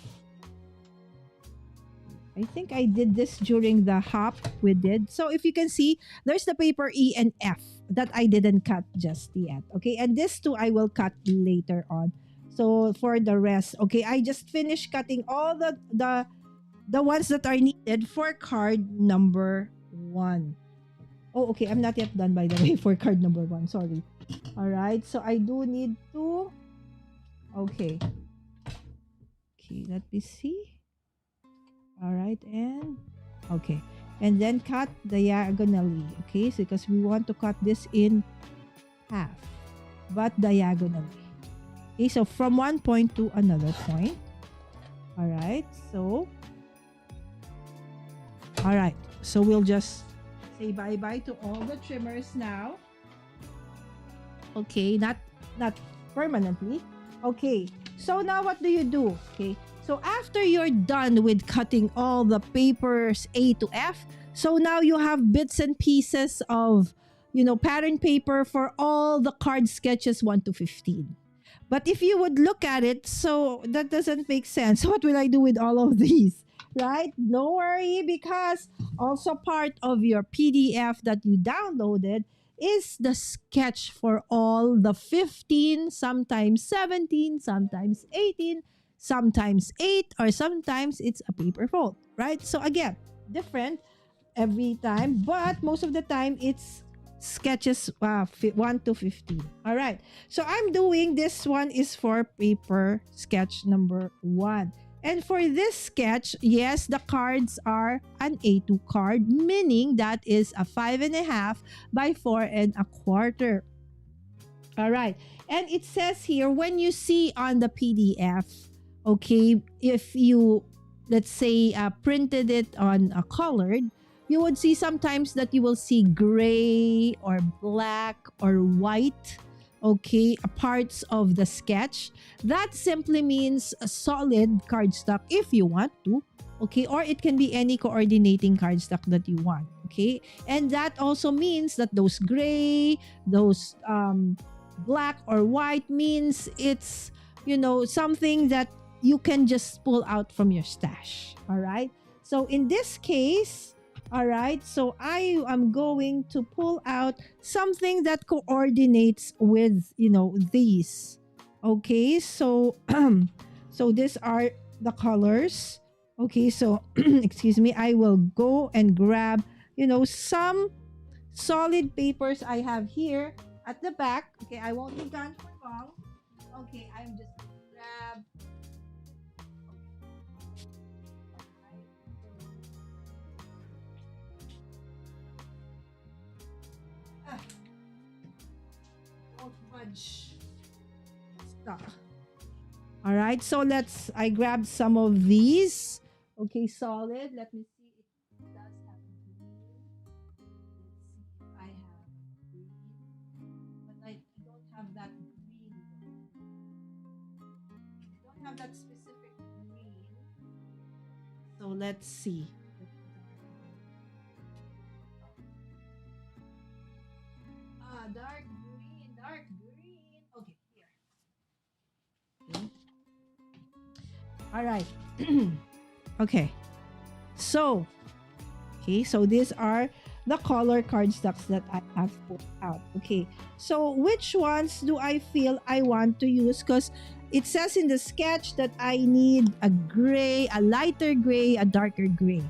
Speaker 1: I think I did this during the hop we did. So if you can see, there's the paper E and F that I didn't cut just yet. Okay, and this too I will cut later on. So for the rest, okay, I just finished cutting all the ones that are needed for card number 1. Oh, okay, I'm not yet done, by the way, for card number 1. Sorry. All right, so I do need to, okay, let me see. All right, and okay, and then cut diagonally. Okay, so because we want to cut this in half, but diagonally. Okay, so from one point to another point. All right, so we'll just say bye-bye to all the trimmers now. Okay, not permanently. Okay, so now what do you do? Okay, so after you're done with cutting all the papers A to F, so now you have bits and pieces of, pattern paper for all the card sketches 1 to 15. But if you would look at it, so that doesn't make sense. What will I do with all of these? Right? No worry, because also part of your PDF that you downloaded is the sketch for all the 15, sometimes 17, sometimes 18, sometimes 8, or sometimes it's a paper fold, right? So again, different every time, but most of the time it's sketches 1 to 15. All right. So I'm doing this one is for paper sketch number 1. And for this sketch, yes, the cards are an A2 card, meaning that is a 5.5 by 4.25. All right. And it says here, when you see on the PDF, okay, if you, let's say, printed it on a colored, you would see sometimes that you will see gray or black or white, okay, parts of the sketch. That simply means a solid cardstock if you want to, okay, or it can be any coordinating cardstock that you want, okay. And that also means that those gray, those black or white means it's, something that you can just pull out from your stash. All right. So in this case, all right, so I am going to pull out something that coordinates with, these. Okay, so so these are the colors. Okay, so excuse me, I will go and grab, some solid papers I have here at the back. Okay, I won't be gone for long. Okay, I'm just gonna grab. Don't fudge. Stop. All right, so I grabbed some of these. Okay, solid. Let me see if it does have green. Let's see if I have green. But I don't have that green. I don't have that specific green. So let's see. Dark green, dark green. Okay, here. Okay. All right. Okay. So, okay, so these are the color cardstocks that I have put out. Okay. So, which ones do I feel I want to use? Because it says in the sketch that I need a gray, a lighter gray, a darker gray.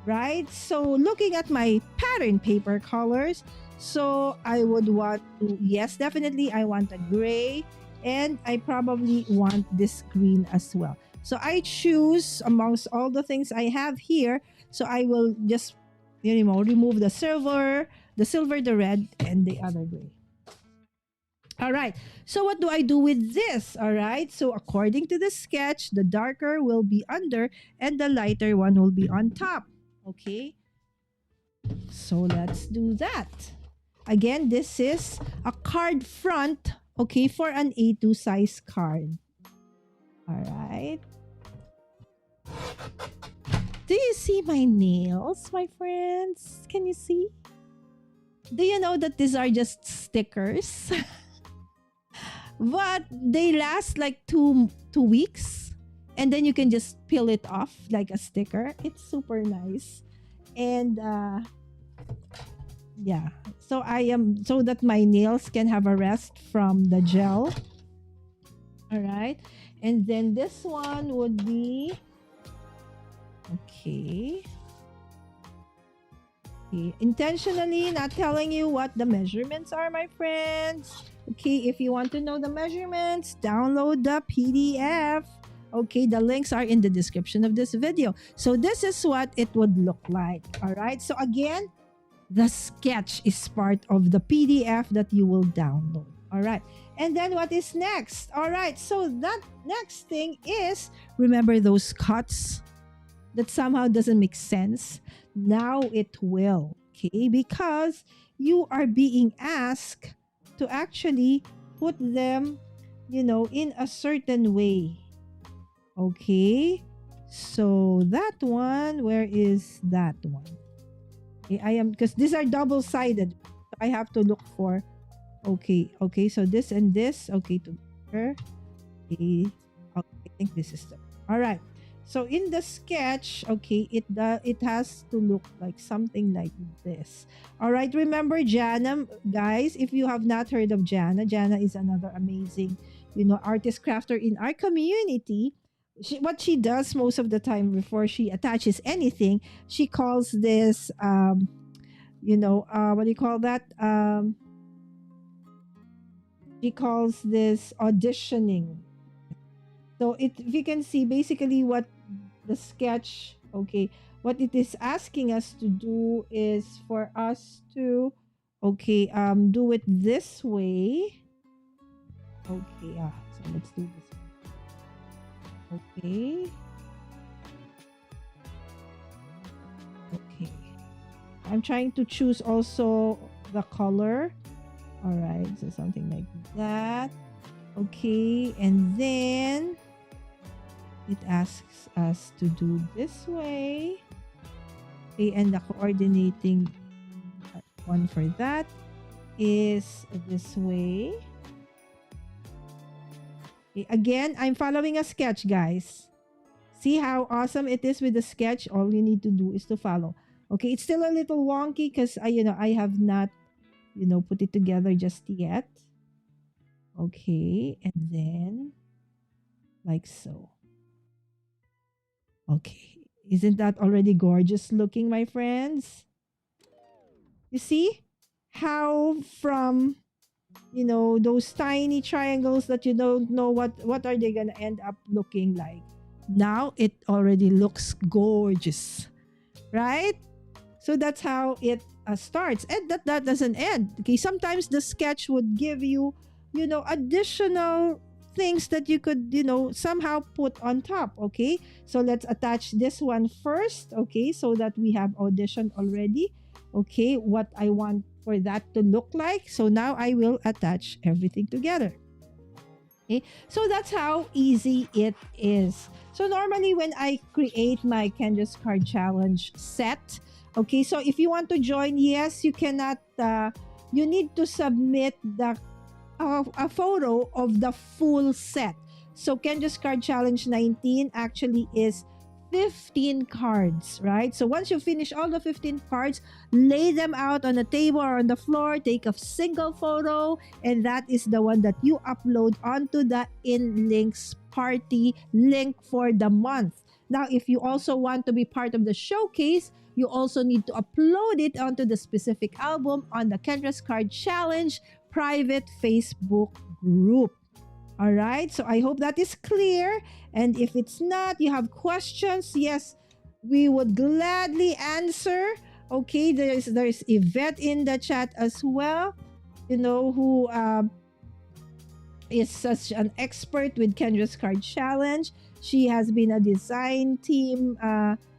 Speaker 1: Right? So, looking at my pattern paper colors, so I would want to, yes, definitely I want a gray, and I probably want this green as well. So I choose amongst all the things I have here. So I will just, remove the silver, the red, and the other gray. All right. So what do I do with this? All right. So according to the sketch, the darker will be under and the lighter one will be on top. Okay. So let's do that. Again, this is a card front, okay, for an A2 size card. All right. Do you see my nails, my friends? Can you see? Do you know that these are just stickers? But they last like two weeks. And then you can just peel it off like a sticker. It's super nice. And yeah. So so that my nails can have a rest from the gel. All right. And then this one would be, okay, intentionally not telling you what the measurements are, my friends. Okay, if you want to know the measurements, download the PDF. Okay, the links are in the description of this video. So this is what it would look like. All right. So again, the sketch is part of the PDF that you will download. All right. And then what is next? All right. So that next thing is, remember those cuts that somehow doesn't make sense? Now it will. Okay. Because you are being asked to actually put them, in a certain way. Okay. So that one, where is that one? Okay, because these are double-sided. I have to look for, okay, so this and this, okay, together. Okay, I think this is all right. So in the sketch, okay, it has to look like something like this. All right, remember Jana, guys, if you have not heard of Jana is another amazing, artist crafter in our community. What she does most of the time before she attaches anything, she calls this what do you call that? She calls this auditioning. So if you can see basically what the sketch, okay, what it is asking us to do is for us to, okay, do it this way. Okay, so let's do this. Okay, okay. I'm trying to choose also the color. All right, so something like that. Okay, and then it asks us to do this way. Okay, and the coordinating one for that is this way. Okay, again, I'm following a sketch, guys. See how awesome it is with the sketch? All you need to do is to follow. Okay, it's still a little wonky because I have not, put it together just yet. Okay, and then like so. Okay. Isn't that already gorgeous looking, my friends? You see how from, those tiny triangles that you don't know what are they going to end up looking like. Now it already looks gorgeous, right? So that's how it starts. And that doesn't end. Okay, sometimes the sketch would give you, additional things that you could, somehow put on top. Okay, so let's attach this one first. Okay, so that we have audition already. Okay, what I want for that to look like. So now I will attach everything together. Okay, so that's how easy it is. So normally when I create my Kendra's Card Challenge set, okay, so if you want to join, yes, you cannot, you need to submit a photo of the full set. So Kendra's Card Challenge 19 actually is 15 cards, right? So once you finish all the 15 cards, lay them out on the table or on the floor, take a single photo, and that is the one that you upload onto the In Links party link for the month. Now, if you also want to be part of the showcase, you also need to upload it onto the specific album on the Kendra's Card Challenge private Facebook group. All right, so I hope that is clear. And if it's not, you have questions, yes, we would gladly answer. Okay, there's Yvette in the chat as well, who is such an expert with Kendra's Card Challenge. She has been a design team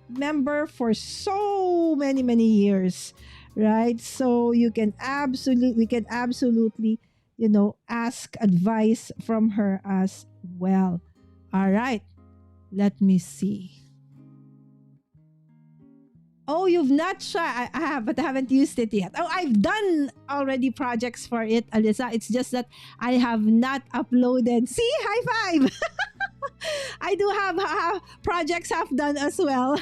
Speaker 1: member for so many years, right? So we can absolutely, ask advice from her as well. All right, let me see. Oh, you've not tried. I have, but I haven't used it yet. Oh, I've done already projects for it, Alyssa. It's just that I have not uploaded. See, high five. I do have projects half done as well.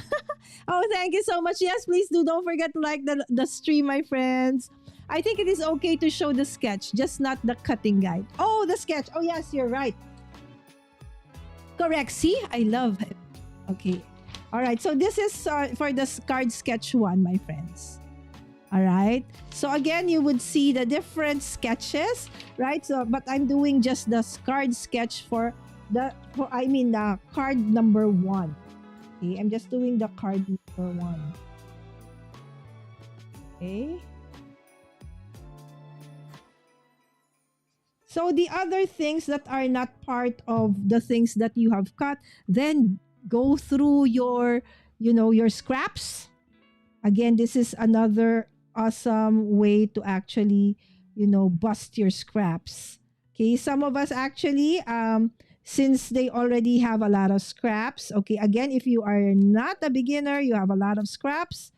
Speaker 1: Oh, thank you so much. Yes, please do. Don't forget to like the stream, my friends. I think it is okay to show the sketch, just not the cutting guide. Oh, the sketch. Oh, yes, you're right. Correct. See, I love it. Okay. All right. So this is for the card sketch one, my friends. All right. So again, you would see the different sketches, right? So, but I'm doing just the card sketch for the card number one. Okay, I'm just doing the card number one. Okay. So the other things that are not part of the things that you have cut, then go through your, your scraps. Again, this is another awesome way to actually, bust your scraps. Okay, some of us actually, since they already have a lot of scraps, okay, again, if you are not a beginner, you have a lot of scraps,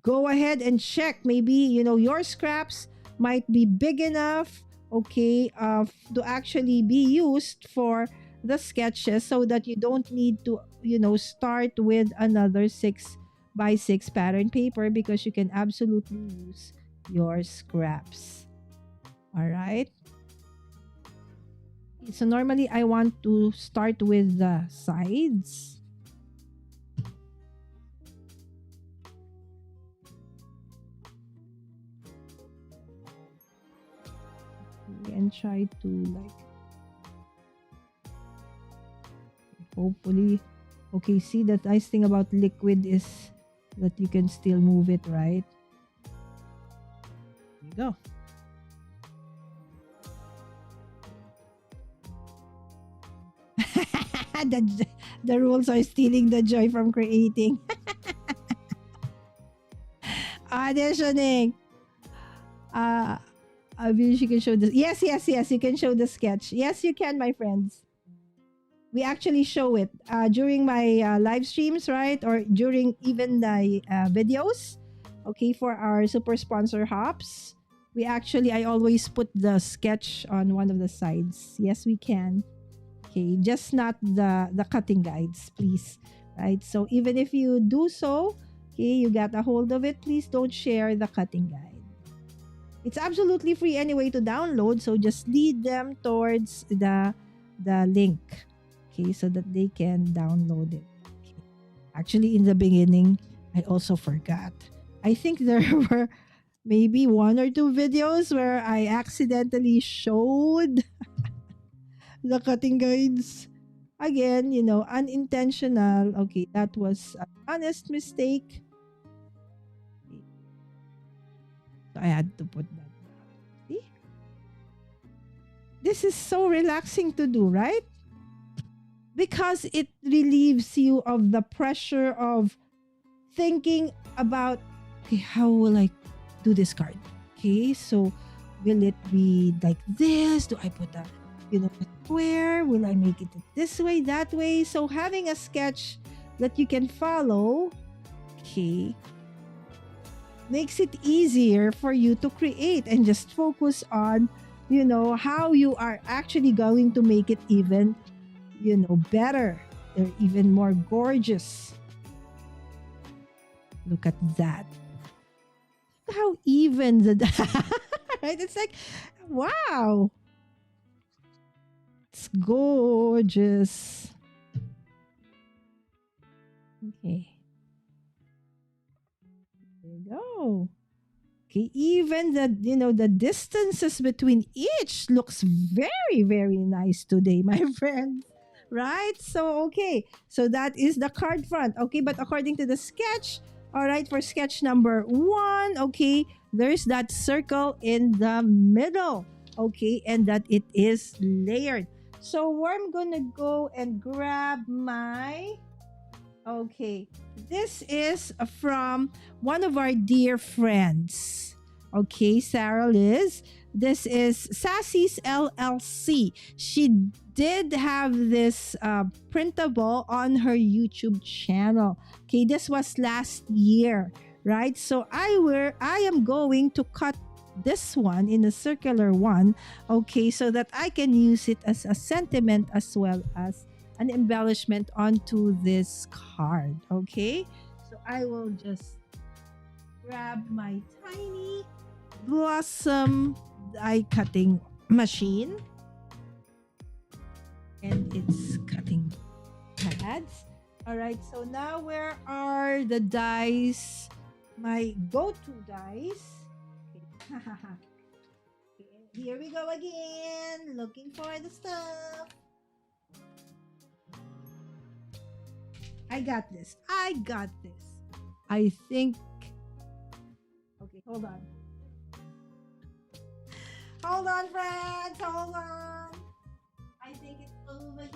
Speaker 1: go ahead and check. Maybe, your scraps might be big enough, okay, to actually be used for the sketches so that you don't need to, start with another 6x6 pattern paper because you can absolutely use your scraps. All right. So normally I want to start with the sides. and try to like hopefully. Okay, see, the nice thing about liquid is that you can still move it, right? There you go. the, the rules are stealing the joy from creating. Auditioning. I wish you can show this. Yes, yes, yes. You can show the sketch. Yes, you can, my friends. We actually show it during my live streams, right? Or during even the videos. Okay, for our super sponsor hops. I always put the sketch on one of the sides. Yes, we can. Okay, just not the cutting guides, please. Right? So even if you do so, okay, you got a hold of it, please don't share the cutting guide. It's absolutely free anyway to download, so just lead them towards the link, okay, so that they can download it. Okay. Actually, in the beginning, I also forgot. I think there were maybe one or two videos where I accidentally showed the cutting guides. Again, unintentional. Okay, that was an honest mistake. So I had to put that down. See? This is so relaxing to do, right? Because it relieves you of the pressure of thinking about, okay, how will I do this card? Okay, so will it be like this? Do I put a square? Will I make it this way, that way? So having a sketch that you can follow, okay, makes it easier for you to create and just focus on, how you are actually going to make it even, better or even more gorgeous. Look at that. Look how even right? It's like, wow. It's gorgeous. Okay. There you go. Okay, even the distances between each looks very, very nice today, my friends. Right? So, okay. So that is the card front. Okay, but according to the sketch, all right, for sketch number 1, okay, there's that circle in the middle. Okay, and that it is layered. So I'm gonna go and grab my. Okay, this is from one of our dear friends. Okay, Sarah Liz. This is Sassy's LLC. She did have this printable on her YouTube channel. Okay, this was last year, right? So I am going to cut this one in a circular one, okay, so that I can use it as a sentiment as well as an embellishment onto this card. Okay, so I will just grab my tiny Blossom die cutting machine and its cutting pads. All right, so now where are the dies, my go-to dies? Okay, here we go again, looking for the stuff. I got this. I think. Okay, hold on. Hold on, friends. Hold on. I think it's over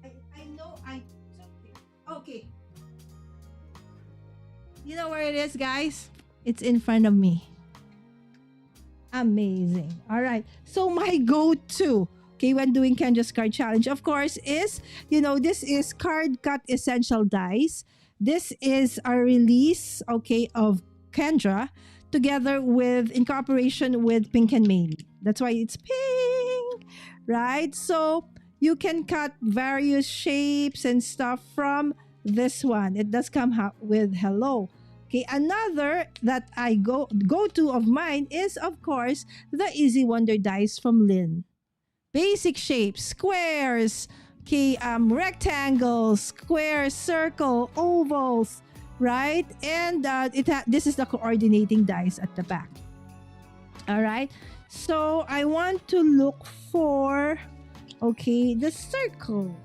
Speaker 1: here. I know I took it. Okay. You know where it is, guys? It's in front of me. Amazing. All right. So my go-to, okay, when doing Kendra's card challenge, of course, is, this is Card Cut Essential Dies. This is a release, okay, of Kendra together in cooperation with Pink and Maylee. That's why it's pink, right? So you can cut various shapes and stuff from this one. It does come with hello. Okay, another that I go to of mine is, of course, the Easy Wonder dies from Lynn. Basic shapes, squares, okay, rectangles, squares, circle, ovals, right? And this is the coordinating dies at the back. All right. So I want to look for, okay, the circle,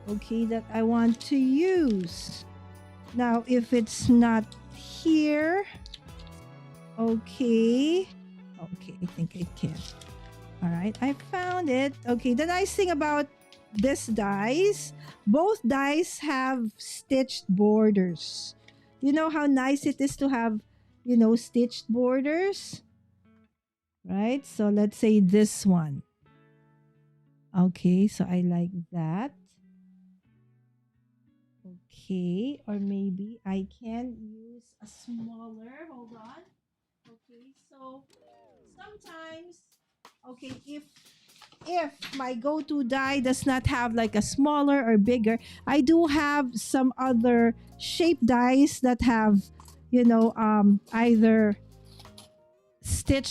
Speaker 1: okay, that I want to use. Now, if it's not here, okay, okay, I think I can. All right, I found it. Okay, the nice thing about this dies, both dies have stitched borders. You know how nice it is to have, stitched borders, right? So let's say this one. Okay, so I like that. Okay, or maybe I can use a smaller. Hold on. Okay, so sometimes, okay, if my go-to die does not have like a smaller or bigger, I do have some other shape dies that have, either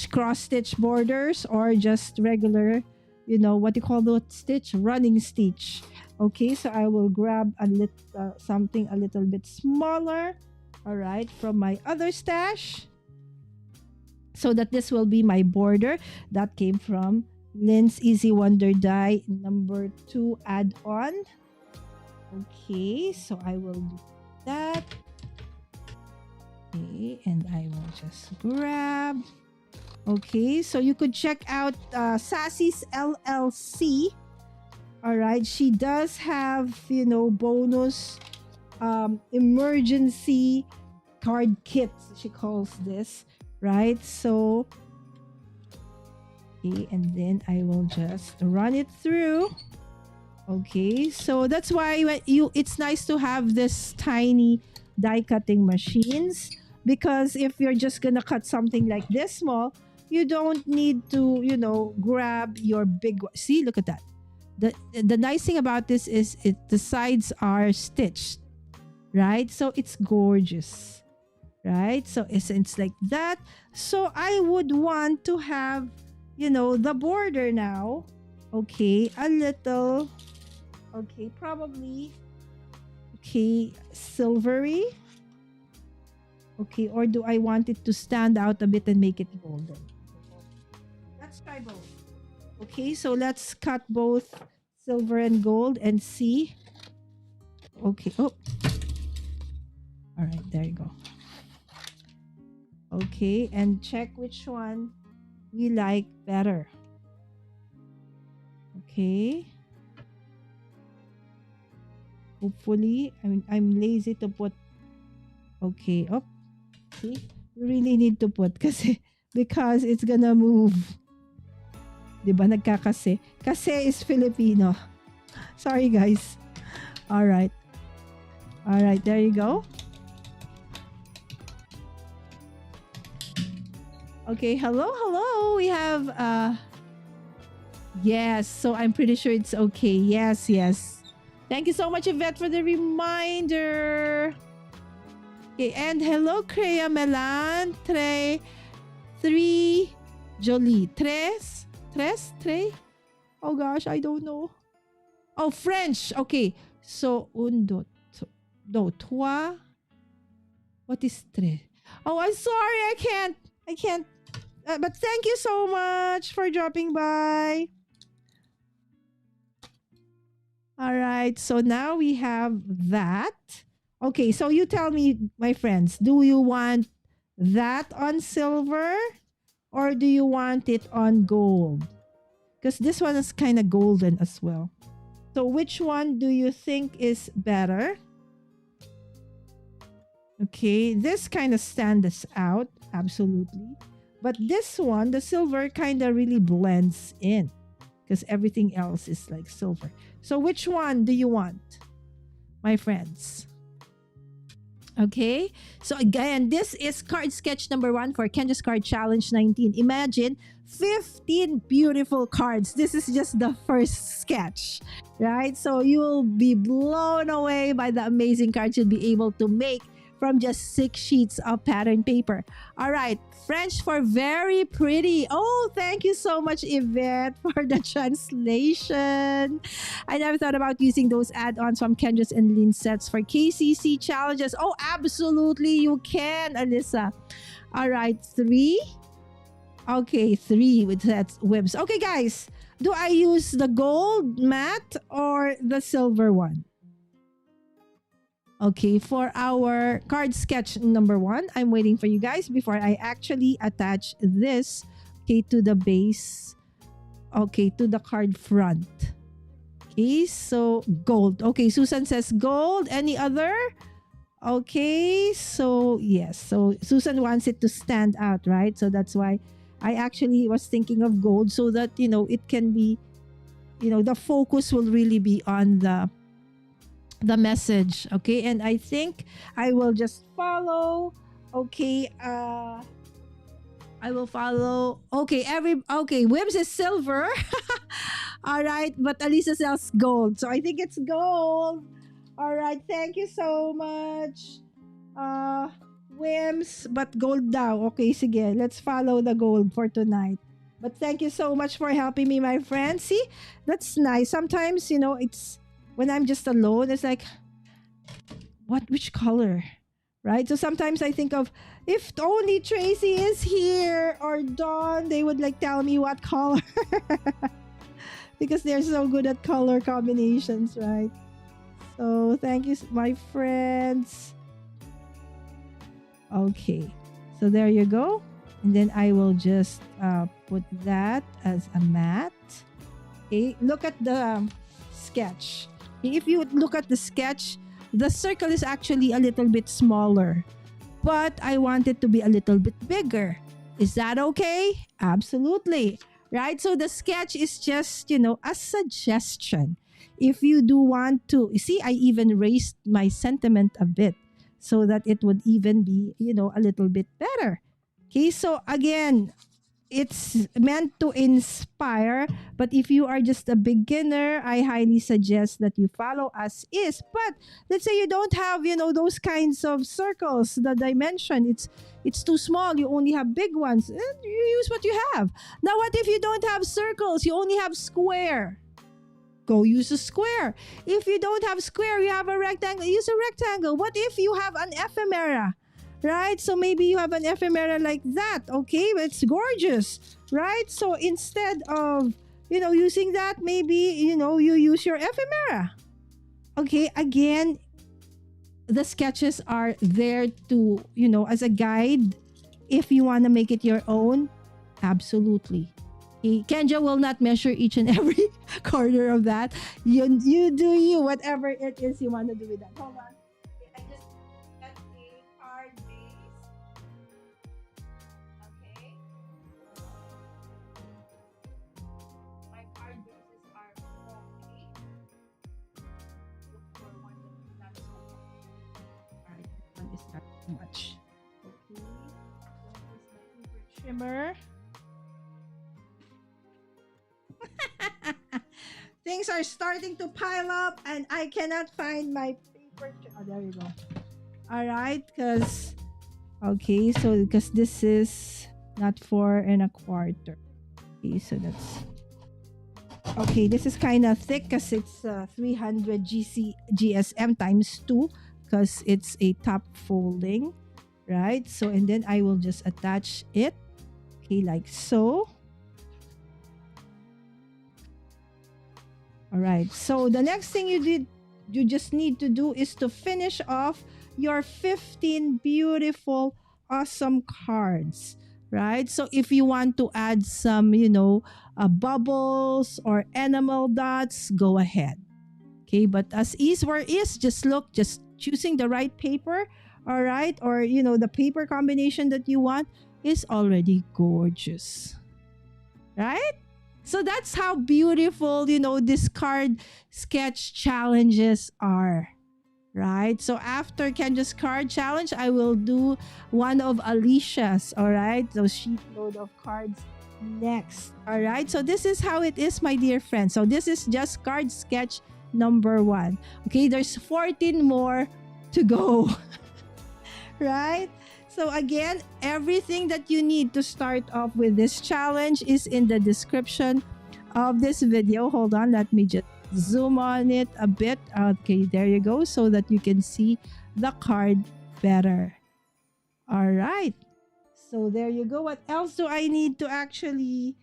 Speaker 1: cross stitch borders or just regular, what you call that stitch, running stitch. Okay, so I will grab a little something a little bit smaller, all right, from my other stash, so that this will be my border that came from Lynn's Easy Wonder Die number 2 add-on. Okay, so I will do that. Okay, and I will just grab. Okay, so you could check out Sassy's LLC. All right, she does have, bonus emergency card kits, she calls this, right? So, okay, and then I will just run it through. Okay, so that's why it's nice to have this tiny die cutting machines, because if you're just gonna cut something like this small, you don't need to, grab your big one. See, look at that. The nice thing about this is the sides are stitched, right? So it's gorgeous, right? So it's like that. So I would want to have, the border now. Okay, a little. Okay, probably. Okay, silvery. Okay, or do I want it to stand out a bit and make it golden? Let's try both. Okay, so let's cut both silver and gold and see. Okay, oh. All right, there you go. Okay, and check which one we like better. Okay. Hopefully, I'm lazy to put. Okay, oh. See, you really need to put because it's gonna move. Diba nagkakase? Kasi is Filipino. Sorry guys. All right. All right, there you go. Okay, hello. We have yes, so I'm pretty sure it's okay. Yes. Thank you so much, Yvette, for the reminder. Okay, and hello, Crea Melan, Tre, 3, Jolie, Tres, Tre? Oh gosh, I don't know. Oh, French. Okay, so, no, toi. What is Tre? Oh, I'm sorry, I can't. But thank you so much for dropping by. All right, so now we have that. Okay, so you tell me, my friends, do you want that on silver or do you want it on gold? Because this one is kind of golden as well. So which one do you think is better? Okay, this kind of stands out, absolutely. But this one, the silver kind of really blends in because everything else is like silver. So which one do you want, my friends? Okay, so again, this is card sketch number 1 for Kendra's Card Challenge 19. Imagine 15 beautiful cards. This is just the first sketch, right? So you will be blown away by the amazing cards you'll be able to make from just 6 sheets of pattern paper. All right, French for very pretty. Oh, thank you so much, Yvette, for the translation. I never thought about using those add-ons from Kendra's and Lynn's sets for KCC challenges. Oh, absolutely, you can, Alyssa. All right, 3. Okay, 3 with that whips. Okay, guys, do I use the gold matte or the silver one? Okay, for our card sketch number 1, I'm waiting for you guys before I actually attach this, okay, to the base, okay, to the card front. Okay, so gold. Okay, Susan says gold. Any other? Okay, so yes. So Susan wants it to stand out, right? So that's why I actually was thinking of gold so that, it can be, the focus will really be on the message. Okay, and I think I will just follow. Okay, I will follow. Okay, Wibbs is silver. All right, but Alisa sells gold. So I think it's gold. All right, thank you so much. Wims, but gold daw. Okay, sige. Let's follow the gold for tonight. But thank you so much for helping me, my friend. See, that's nice. Sometimes, it's when I'm just alone, it's like, which color? Right? So sometimes I think of, if only Tracy is here or Dawn, they would like tell me what color. Because they're so good at color combinations, right? So thank you, my friends. Okay, so there you go. And then I will just put that as a mat. Okay, look at the sketch. If you look at the sketch, the circle is actually a little bit smaller, but I want it to be a little bit bigger. Is that okay? Absolutely. Right? So the sketch is just, a suggestion. If you do want to, see, I even raised my sentiment a bit so that it would even be, a little bit better. Okay, so again, it's meant to inspire, but if you are just a beginner, I highly suggest that you follow as is. But let's say you don't have, those kinds of circles, the dimension, it's too small, you only have big ones, you use what you have. Now what if you don't have circles, you only have square? Go use a square. If you don't have square, you have a rectangle, use a rectangle. What if you have an ephemera? Right? So maybe you have an ephemera like that. Okay, it's gorgeous. Right? So instead of, using that, maybe, you use your ephemera. Okay, again, the sketches are there to, as a guide. If you want to make it your own, absolutely. Kendra will not measure each and every corner of that. You do you, whatever it is you want to do with that. Hold on. I just got a card base. Okay. My card bases are bulky. Look for one that's not so bulky. Alright, one is not too much. Okay. So this is my favorite trimmer. Things are starting to pile up and I cannot find my paper. Oh, there you go. All right, because this is not 4.25. Okay, so that's okay. This is kind of thick because it's 300 GSM times 2 because it's a top folding, right? So and then I will just attach it, okay, like so. All right. So the next thing you just need to do is to finish off your 15 beautiful, awesome cards, right? So if you want to add some, bubbles or animal dots, go ahead. Okay. But as is where is, just choosing the right paper, all right? Or, the paper combination that you want is already gorgeous, right? So that's how beautiful, this card sketch challenges are, right? So after Kendra's card challenge, I will do one of Alicia's, all right? Those sheet load of cards next, all right? So this is how it is, my dear friends. So this is just card sketch number 1. Okay, there's 14 more to go, right? So again, everything that you need to start off with this challenge is in the description of this video. Hold on, let me just zoom on it a bit. Okay, there you go, so that you can see the card better. All right. So there you go. What else do I need to actually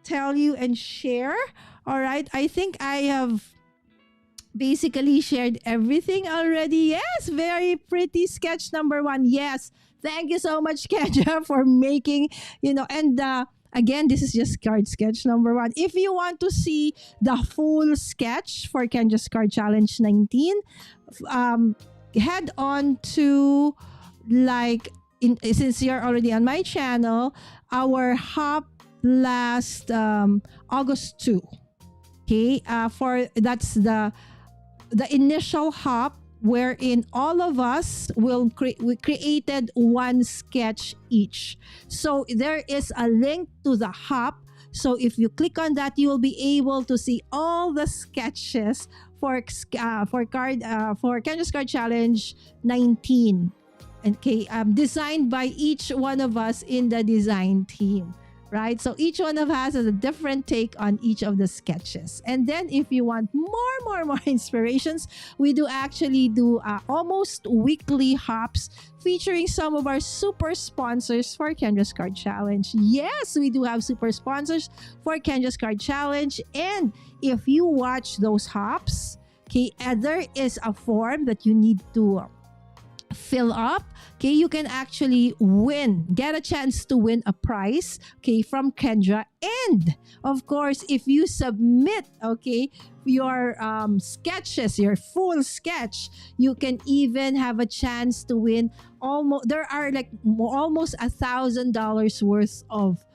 Speaker 1: tell you and share? All right. I think I have basically shared everything already. Yes, very pretty sketch number one. Yes. Thank you so much, Kendra, for making, and again, this is just card sketch number one. If you want to see the full sketch for Kendra's Card Challenge 19, um, head on to like, since you're already on my channel, our hop last August 2. Okay, for that's the initial hop wherein all of us we created one sketch each. So there is a link to the hop. So if you click on that, you will be able to see all the sketches for Kendra's Card Challenge 19. Okay, designed by each one of us in the design team, right? So each one of us has a different take on each of the sketches. And then if you want more inspirations, we do actually do almost weekly hops featuring some of our super sponsors for Kendra's Card Challenge. Yes, we do have super sponsors for Kendra's Card Challenge. And if you watch those hops, okay, there is a form that you need to fill up. Okay, you can actually get a chance to win a prize, okay, from Kendra. And of course, if you submit, okay, your sketches, your full sketch, you can even have a chance to win there are like almost $1,000 worth of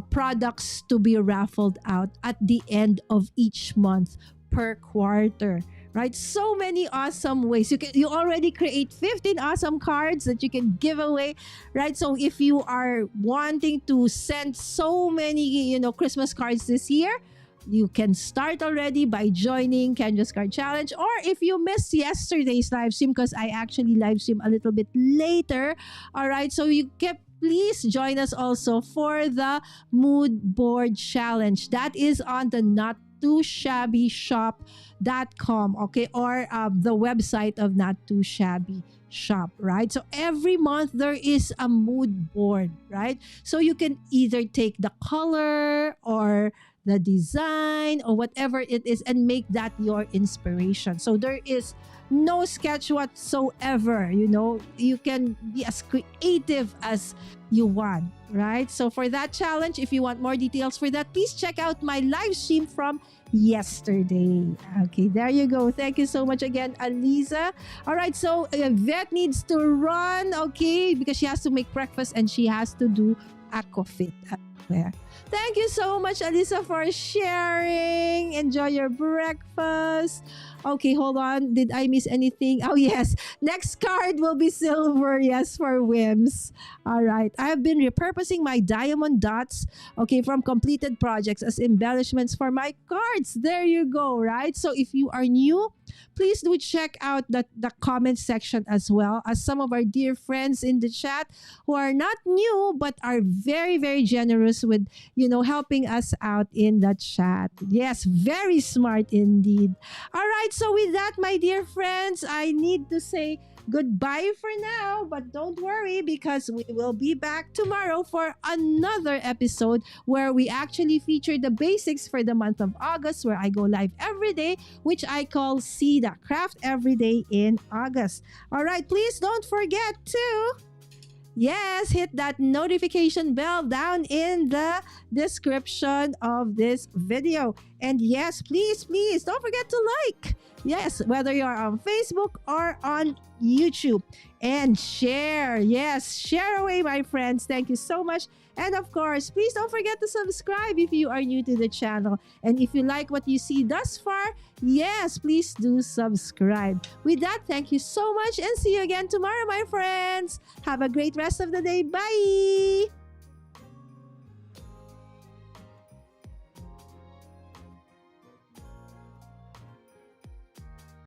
Speaker 1: products to be raffled out at the end of each month per quarter. Right? So many awesome ways. You already create 15 awesome cards that you can give away, right? So if you are wanting to send so many, Christmas cards this year, you can start already by joining Kendra's Card Challenge. Or if you missed yesterday's live stream, because I actually live stream a little bit later, all right? So please join us also for the mood board challenge. That is on the Not Too Shabby shop.com, okay, or the website of Not Too Shabby shop, right? So every month there is a mood board, right? So you can either take the color or the design or whatever it is and make that your inspiration. So there is no sketch whatsoever. You can be as creative as you want, right? So for that challenge, if you want more details for that, please check out my live stream from yesterday. Okay, there you go. Thank you so much again, Aliza. All right, so Vet needs to run, okay, because she has to make breakfast and she has to do aquafit as well. Thank you so much, Alisa, for sharing. Enjoy your breakfast. Okay, hold on. Did I miss anything? Oh, yes. Next card will be silver. Yes, for whims. All right. I have been repurposing my diamond dots, okay, from completed projects as embellishments for my cards. There you go, right? So if you are new, please do check out the comment section as well, as some of our dear friends in the chat who are not new but are very, very generous with, helping us out in the chat. Yes, very smart indeed. All right, so with that, my dear friends, I need to say goodbye for now, but don't worry because we will be back tomorrow for another episode where we actually feature the basics for the month of August, where I go live every day, which I call See the Craft Every Day in August. All right, please don't forget to hit that notification bell down in the description of this video. And yes, please don't forget to like. Yes, whether you're on Facebook or on YouTube. And share. Yes, share away, my friends. Thank you so much. And of course, please don't forget to subscribe if you are new to the channel. And if you like what you see thus far, yes, please do subscribe. With that, thank you so much and see you again tomorrow, my friends. Have a great rest of the day. Bye!